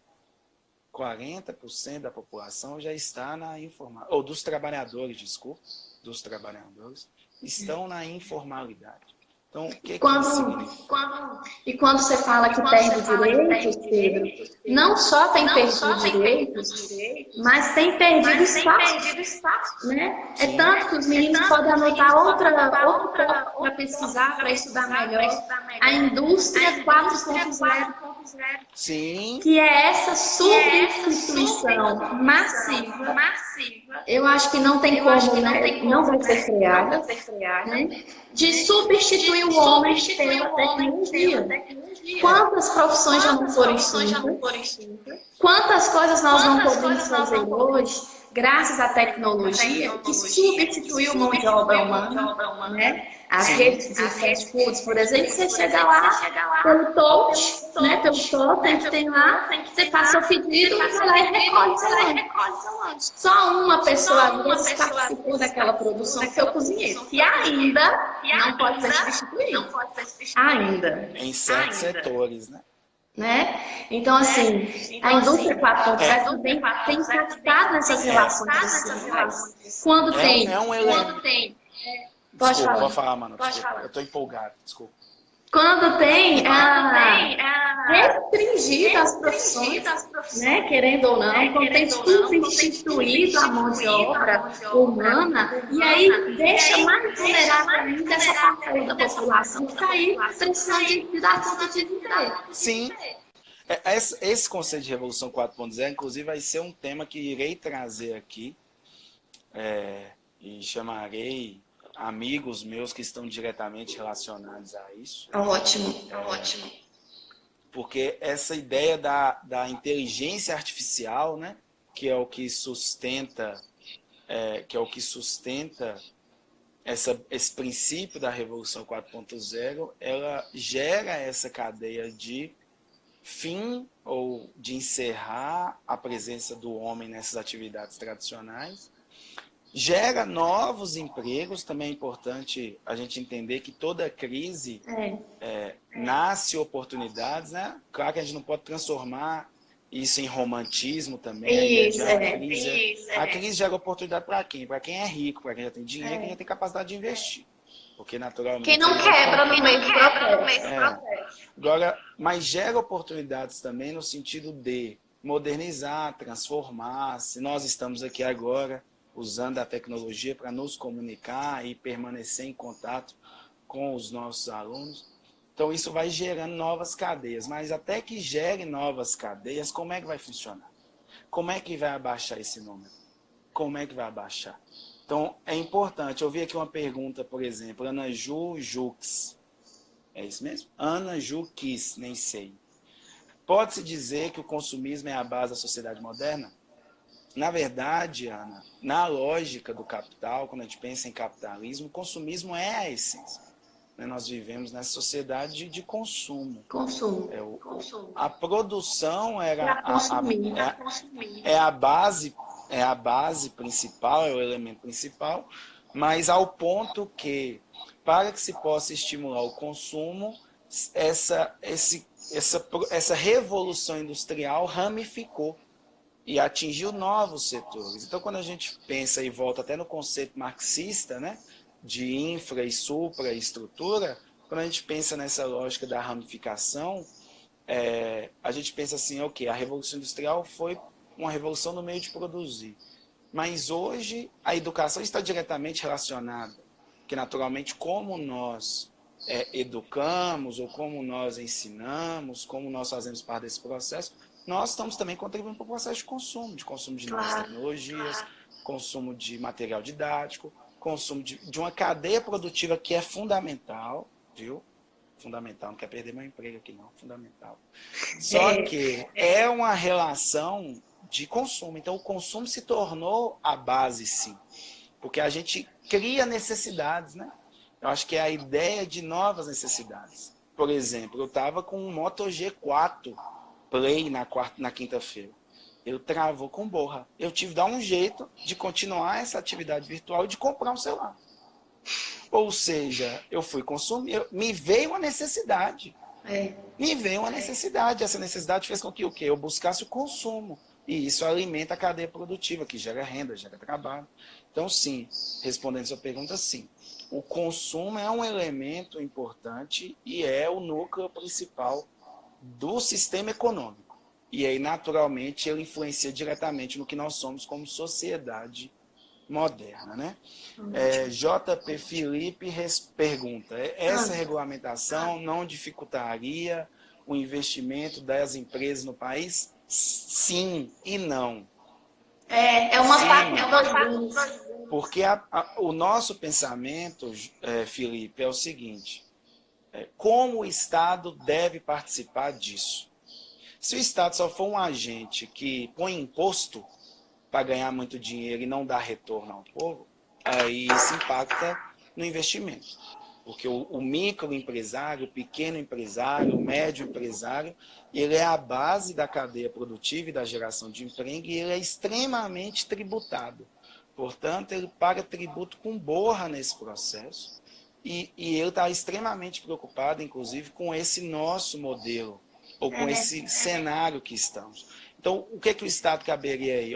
A: 40% da população já está na informalidade. Ou dos trabalhadores, desculpa, dos trabalhadores, estão na informalidade. Então, o que isso significa?
B: E quando você fala que perde direitos, Pedro, não só tem perdido direitos, mas tem perdido espaço, né? É tanto que os meninos podem anotar outra para pesquisar, para estudar melhor, a indústria 4.0.
A: Sim.
B: Que é essa substituição massiva. Eu acho que não tem como, né? Não vai ser freada, né? De substituir o homem pela tecnologia. Quantas profissões já não foram extintas? Quantas coisas nós não podemos fazer hoje, graças à tecnologia, que substituiu mão de obra humana, né? As redes de fast foods, por exemplo, você chega lá pelo touch, né? Pelo totem que tem lá, você passa o pedido, vai lá e recolhe seu lanche. Só uma pessoa às vezes participou daquela produção, que foi o cozinheiro, que ainda não pode ser substituído. Ainda.
A: Em certos setores,
B: né? Então, assim, a indústria 4.0 também tem impactado nessas relações sociais. Quando tem...
A: Desculpa, pode falar, mano. Eu tô empolgado, desculpa.
B: Quando tem restringido as profissões, né, querendo ou não, quando tem substituído a mão de obra humana, e aí deixa mais vulnerável ainda essa parcela da população que está aí precisando de dar conta de viver.
A: Sim. Esse conceito de Revolução 4.0, inclusive, vai ser um tema que irei trazer aqui e chamarei amigos meus que estão diretamente relacionados a isso.
B: Ótimo.
A: Porque essa ideia da inteligência artificial, né, que é o que sustenta esse princípio da Revolução 4.0, ela gera essa cadeia de fim ou de encerrar a presença do homem nessas atividades tradicionais, gera novos empregos. Também é importante a gente entender que toda crise nasce oportunidades, né? Claro que a gente não pode transformar isso em romantismo também.
B: Isso,
A: A crise gera oportunidade para quem? Para quem é rico, para quem já tem dinheiro, quem já tem capacidade de investir. Porque naturalmente...
B: Quem não quebra no meio do processo.
A: Agora, mas gera oportunidades também no sentido de modernizar, transformar. Se nós estamos aqui agora usando a tecnologia para nos comunicar e permanecer em contato com os nossos alunos, então isso vai gerando novas cadeias. Mas até que gere novas cadeias, como é que vai funcionar? Como é que vai abaixar esse número? Como é que vai abaixar? Então, é importante. Eu vi aqui uma pergunta, por exemplo, Ana Ju Jux. É isso mesmo? Ana Ju Kiss, nem sei. Pode-se dizer que o consumismo é a base da sociedade moderna? Na verdade, Ana, na lógica do capital, quando a gente pensa em capitalismo, o consumismo é a essência. Nós vivemos nessa sociedade de consumo. A produção é a base principal, é o elemento principal, mas ao ponto que, para que se possa estimular o consumo, essa revolução industrial ramificou e atingiu novos setores. Então, quando a gente pensa e volta até no conceito marxista, né, de infra e supraestrutura, quando a gente pensa nessa lógica da ramificação, a gente pensa assim, ok, a Revolução Industrial foi uma revolução no meio de produzir. Mas hoje a educação está diretamente relacionada, que naturalmente como nós educamos, ou como nós ensinamos, como nós fazemos parte desse processo, nós estamos também contribuindo para o processo de consumo de novas tecnologias, consumo de material didático, consumo de uma cadeia produtiva que é fundamental, viu? Fundamental, não quer perder meu emprego aqui não, fundamental. Só que é uma relação de consumo, então o consumo se tornou a base, sim, porque a gente cria necessidades, né? Eu acho que é a ideia de novas necessidades. Por exemplo, eu estava com um Moto G4 Play na quinta-feira. Ele travou com borra. Eu tive que dar um jeito de continuar essa atividade virtual e de comprar um celular. Ou seja, eu fui consumir, me veio uma necessidade. Me veio uma necessidade. Essa necessidade fez com que o quê? Eu buscasse o consumo. E isso alimenta a cadeia produtiva, que gera renda, gera trabalho. Então, sim, respondendo a sua pergunta, sim. O consumo é um elemento importante e é o núcleo principal do sistema econômico. E aí, naturalmente, ele influencia diretamente no que nós somos como sociedade moderna, né? JP Felipe pergunta, essa regulamentação não dificultaria o investimento das empresas no país? Sim e não.
B: É uma faca.
A: Porque o nosso pensamento, Felipe, é o seguinte, como o Estado deve participar disso? Se o Estado só for um agente que põe imposto para ganhar muito dinheiro e não dá retorno ao povo, aí isso impacta no investimento. Porque o microempresário, o pequeno empresário, o médio empresário, ele é a base da cadeia produtiva e da geração de emprego e ele é extremamente tributado. Portanto, ele paga tributo com borra nesse processo e ele está extremamente preocupado, inclusive, com esse nosso modelo ou com esse cenário que estamos. Então, o que o Estado caberia aí?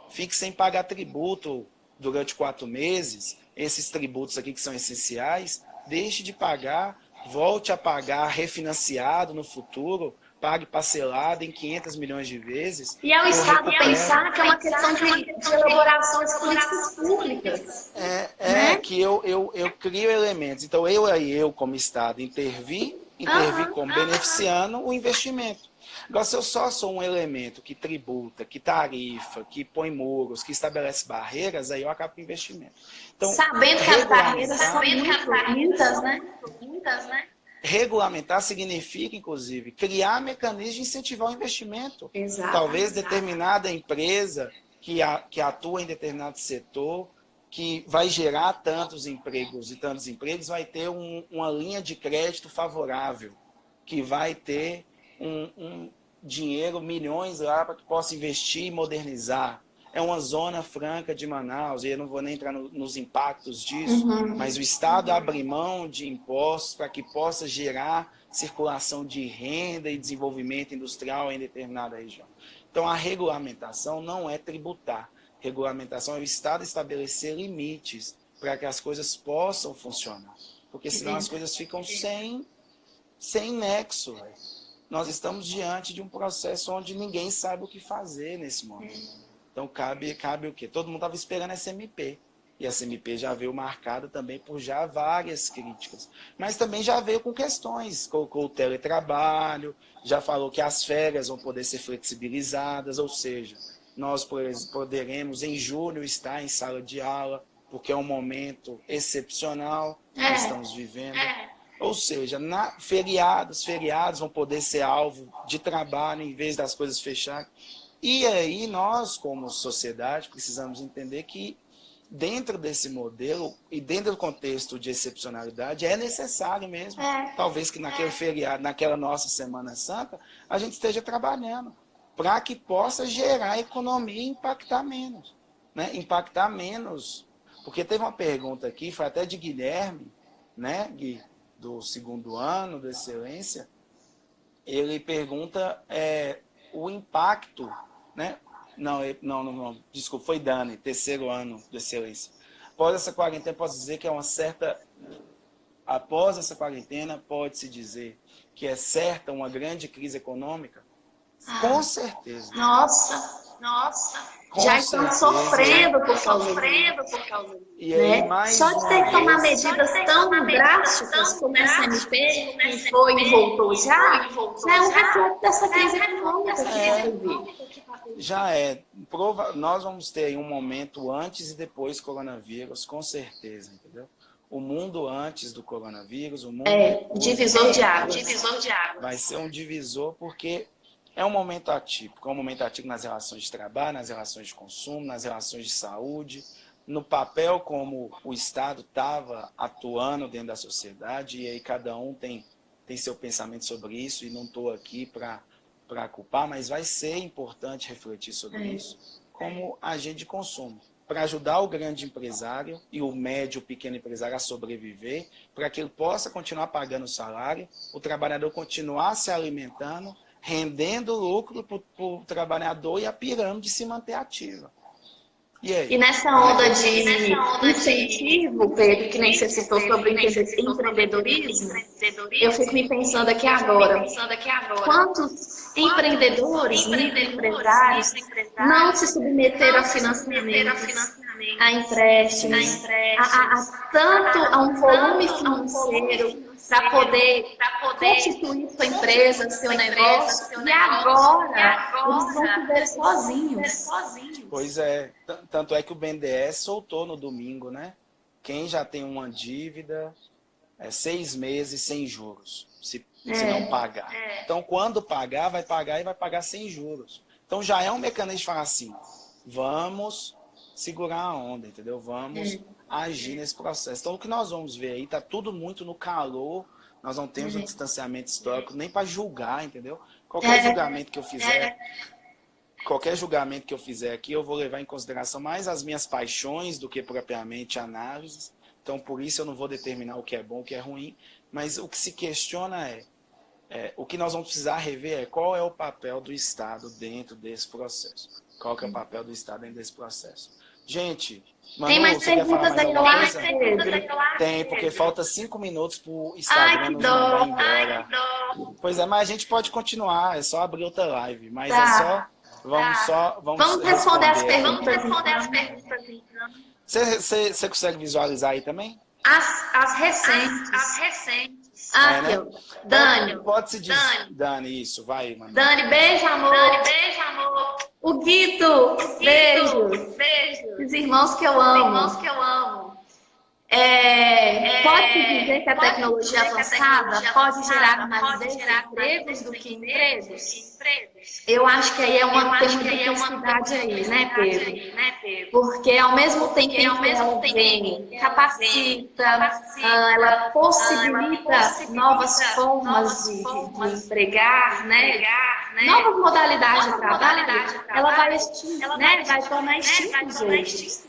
A: Fique sem pagar tributo durante 4 meses, esses tributos aqui que são essenciais, deixe de pagar, volte a pagar refinanciado no futuro, pague parcelado em 500 milhões de vezes.
B: E é o Estado pensar que é uma questão de elaboração de políticas públicas.
A: Né? Que eu crio elementos. Então, eu como Estado, intervir como beneficiando o investimento. Agora, se eu só sou um elemento que tributa, que tarifa, que põe muros, que estabelece barreiras, aí eu acabo com o investimento. Então,
B: sabendo que as barreiras são muitas, né?
A: Regulamentar significa, inclusive, criar mecanismos de incentivar o investimento.
B: Exato,
A: Talvez determinada empresa que atua em determinado setor que vai gerar tantos empregos e tantos empregos, vai ter uma linha de crédito favorável, que vai ter um dinheiro, milhões lá para que possa investir e modernizar. É uma zona franca de Manaus, e eu não vou nem entrar nos impactos disso, mas o Estado abre mão de impostos para que possa gerar circulação de renda e desenvolvimento industrial em determinada região. Então, a regulamentação não é tributar. Regulamentação é o Estado estabelecer limites para que as coisas possam funcionar. Porque senão as coisas ficam sem nexo. Nós estamos diante de um processo onde ninguém sabe o que fazer nesse momento. Então, cabe o quê? Todo mundo estava esperando essa MP. E essa MP já veio marcada também por já várias críticas. Mas também já veio com questões. Colocou o teletrabalho, já falou que as férias vão poder ser flexibilizadas, ou seja, nós poderemos em julho estar em sala de aula, porque é um momento excepcional que estamos vivendo. Ou seja, feriados vão poder ser alvo de trabalho em vez das coisas fecharem. E aí nós, como sociedade, precisamos entender que dentro desse modelo e dentro do contexto de excepcionalidade é necessário mesmo. Talvez que naquele feriado, naquela nossa Semana Santa, a gente esteja trabalhando para que possa gerar economia e impactar menos. Né? Impactar menos. Porque teve uma pergunta aqui, foi até de Guilherme, né, Gui, do 2º ano da Excelência. Ele pergunta o impacto, né? Não, desculpa, foi Dani, 3º ano da Excelência. Após essa quarentena, posso dizer que é uma certa... Após essa quarentena, pode-se dizer que é certa uma grande crise econômica? Com certeza.
B: Nossa.
A: Com
B: já
A: certeza.
B: estamos sofrendo por causa disso.
A: E aí, mais
B: só de ter que tomar
A: vez,
B: medidas tão drásticas como essa MP, que foi e voltou já é um reflexo dessa crise econômica que vai vir.
A: Já nós vamos ter um momento antes e depois do coronavírus, com certeza, entendeu? O mundo antes do coronavírus, o mundo depois,
B: divisor de águas.
A: Vai ser um divisor porque é um momento atípico. É um momento atípico nas relações de trabalho, nas relações de consumo, nas relações de saúde, no papel como o Estado estava atuando dentro da sociedade, e aí cada um tem seu pensamento sobre isso, e não estou aqui para culpar, mas vai ser importante refletir sobre isso como agente de consumo, para ajudar o grande empresário e o médio, o pequeno empresário a sobreviver, para que ele possa continuar pagando o salário, o trabalhador continuar se alimentando, rendendo lucro para o trabalhador e a pirâmide se manter ativa.
B: E nessa onda de incentivo, Pedro, que nem você citou sobre empreendedorismo, eu fico me pensando aqui agora, quantos empreendedores, microempresários, não se submeteram a financiamentos, a empréstimos, a um volume financeiro para poder constituir sua empresa, seu negócio, e agora eles vão se ver sozinhos.
A: Pois é, tanto é que o BNDES soltou no domingo, né? Quem já tem uma dívida, 6 meses sem juros, se não pagar. Então, quando pagar, vai pagar sem juros. Então, já é um mecanismo de falar assim, vamos segurar a onda, entendeu? Vamos agir nesse processo. Então, o que nós vamos ver aí, tá tudo muito no calor, nós não temos um distanciamento histórico nem para julgar, entendeu? Qualquer julgamento que eu fizer aqui, eu vou levar em consideração mais as minhas paixões do que propriamente análises. Então, por isso eu não vou determinar o que é bom, o que é ruim, mas o que se questiona o que nós vamos precisar rever qual é o papel do Estado dentro desse processo. Qual que é o papel do Estado dentro desse processo? Gente, Manu,
B: tem mais
A: você quer falar mais alguma coisa? Tem, porque falta 5 minutos para o Instagram nos mandar embora. Pois é, mas a gente pode continuar, é só abrir outra live, mas vamos
B: responder as perguntas.
A: Você consegue visualizar aí também?
B: As recentes. Dani.
A: Pode-se dizer. Dani, isso, vai, Manu.
B: Dani, beijo, amor. O Guito, beijo. Os irmãos que eu amo. Pode-se dizer que a tecnologia avançada pode gerar mais empregos do que empregos? Eu acho que aí é tem uma duplicidade aí, né, Pedro? Porque ao mesmo tempo que ela vem, capacita, ela possibilita novas formas de empregar, né? Novas modalidades de trabalho, ela vai, né, vai tornar extinto os outros.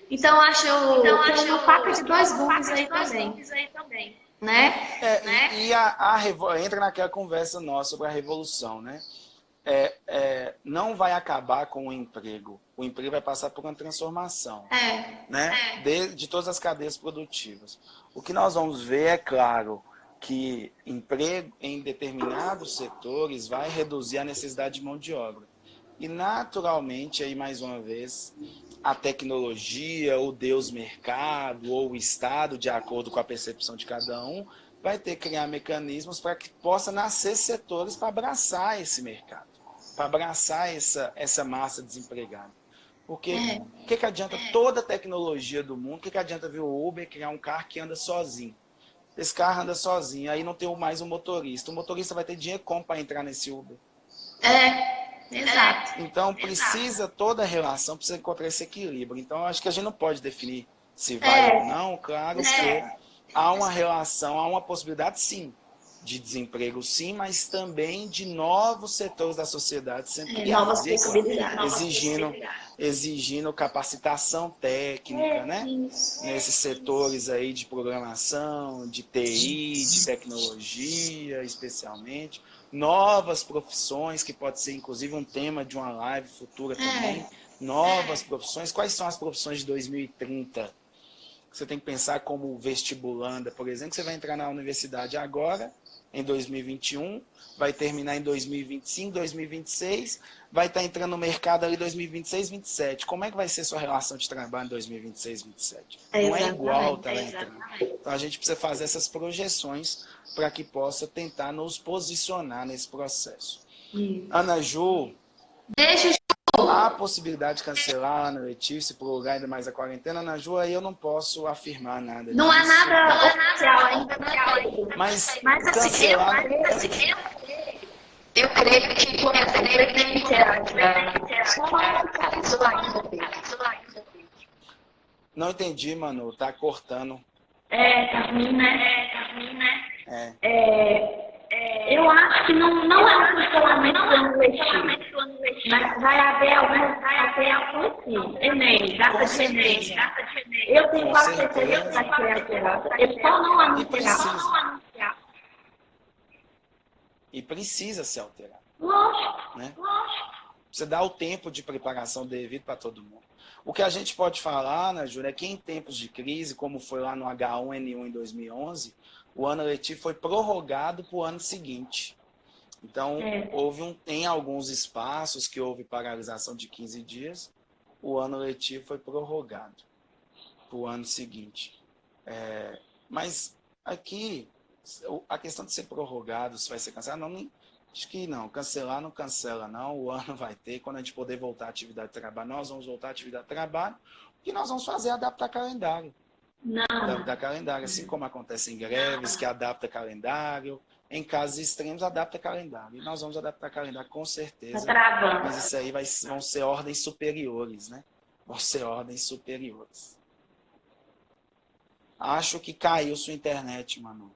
B: Então, eu acho que é uma faca de dois gumes aí também, né?
A: Entra naquela conversa nossa sobre a revolução, né? Não vai acabar com o emprego. O emprego vai passar por uma transformação, né? De todas as cadeias produtivas. O que nós vamos ver, é claro, que emprego em determinados setores vai reduzir a necessidade de mão de obra. E, naturalmente, aí mais uma vez, a tecnologia, o Deus mercado, ou o Estado, de acordo com a percepção de cada um, vai ter que criar mecanismos para que possa nascer setores para abraçar esse mercado, para abraçar essa massa desempregada. Porque o que adianta toda a tecnologia do mundo, o que adianta ver o Uber criar um carro que anda sozinho? Esse carro anda sozinho, aí não tem mais um motorista. O motorista vai ter dinheiro como para entrar nesse Uber?
B: Exato.
A: Então, precisa toda a relação, precisa encontrar esse equilíbrio. Então, eu acho que a gente não pode definir se vai ou não. Claro que há uma relação, há uma possibilidade, sim, de desemprego, sim, mas também de novos setores da sociedade sendo criados.
B: Novas possibilidades.
A: Exigindo capacitação técnica, né? Nesses setores aí de programação, de TI, de tecnologia, especialmente. Novas profissões, que pode ser inclusive um tema de uma live futura também. Novas profissões. Quais são as profissões de 2030? Você tem que pensar como vestibulanda, por exemplo, que você vai entrar na universidade agora, em 2021, vai terminar em 2025, 2026, vai estar entrando no mercado ali em 2026, 2027. Como é que vai ser sua relação de trabalho em 2026, 2027? Não é igual estar lá entrando. Então a gente precisa fazer essas projeções para que possa tentar nos posicionar nesse processo. Ana Ju, há a possibilidade de cancelar a ano letivo, se prorrogar ainda mais a quarentena. Ana Ju, aí eu não posso afirmar nada
B: Não há
A: disso.
B: nada oficial ainda, né?
A: Mas
B: assim,
A: cancelar...
B: eu creio que o presidente só não oficializou ainda.
A: Não entendi, Manu. Tá cortando.
B: Carmina. Eu acho que não é um cancelamento do ano letivo, mas vai haver algumas sim. Enem, data de Enem. Eu tenho quase certeza que vai ser alterada. Eles só não anunciaram.
A: E precisa ser alterado.
B: Lógico,
A: né? Você dá o tempo de preparação devido para todo mundo. O que a gente pode falar, né, Júlia, é que em tempos de crise, como foi lá no H1N1 em 2011, o ano letivo foi prorrogado para o ano seguinte. Então, em alguns espaços que houve paralisação de 15 dias, o ano letivo foi prorrogado para o ano seguinte. Mas aqui, a questão de ser prorrogado, se vai ser cancelado, acho que não. Cancelar não cancela, não. O ano vai ter. Quando a gente poder voltar à atividade de trabalho, nós vamos voltar à atividade de trabalho. O que nós vamos fazer é adaptar calendário. Adaptar calendário. Assim como acontece em greves, que adapta calendário. Em casos extremos, adapta calendário. E nós vamos adaptar calendário, com certeza. Mas isso aí vão ser ordens superiores, né? Vão ser ordens superiores. Acho que caiu sua internet, Manu.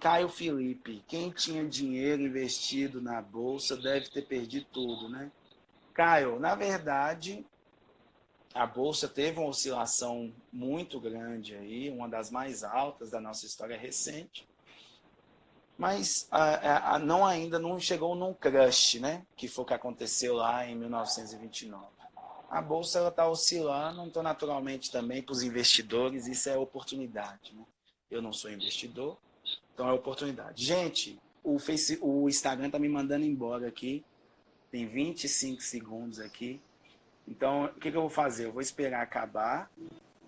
A: Caio Felipe, quem tinha dinheiro investido na bolsa deve ter perdido tudo, né? Caio, na verdade, a bolsa teve uma oscilação muito grande aí, uma das mais altas da nossa história recente, mas ainda não chegou num crush, né? Que foi o que aconteceu lá em 1929. A bolsa está oscilando, então naturalmente também para os investidores isso é oportunidade, né? Eu não sou investidor, então é oportunidade. Gente, o Instagram está me mandando embora aqui. Tem 25 segundos aqui. Então, o que eu vou fazer? Eu vou esperar acabar,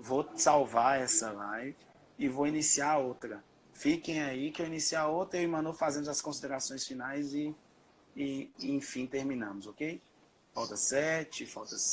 A: vou salvar essa live e vou iniciar outra. Fiquem aí que eu iniciar outra e o Manu fazendo as considerações finais e enfim, terminamos, ok? Falta 7, falta 6.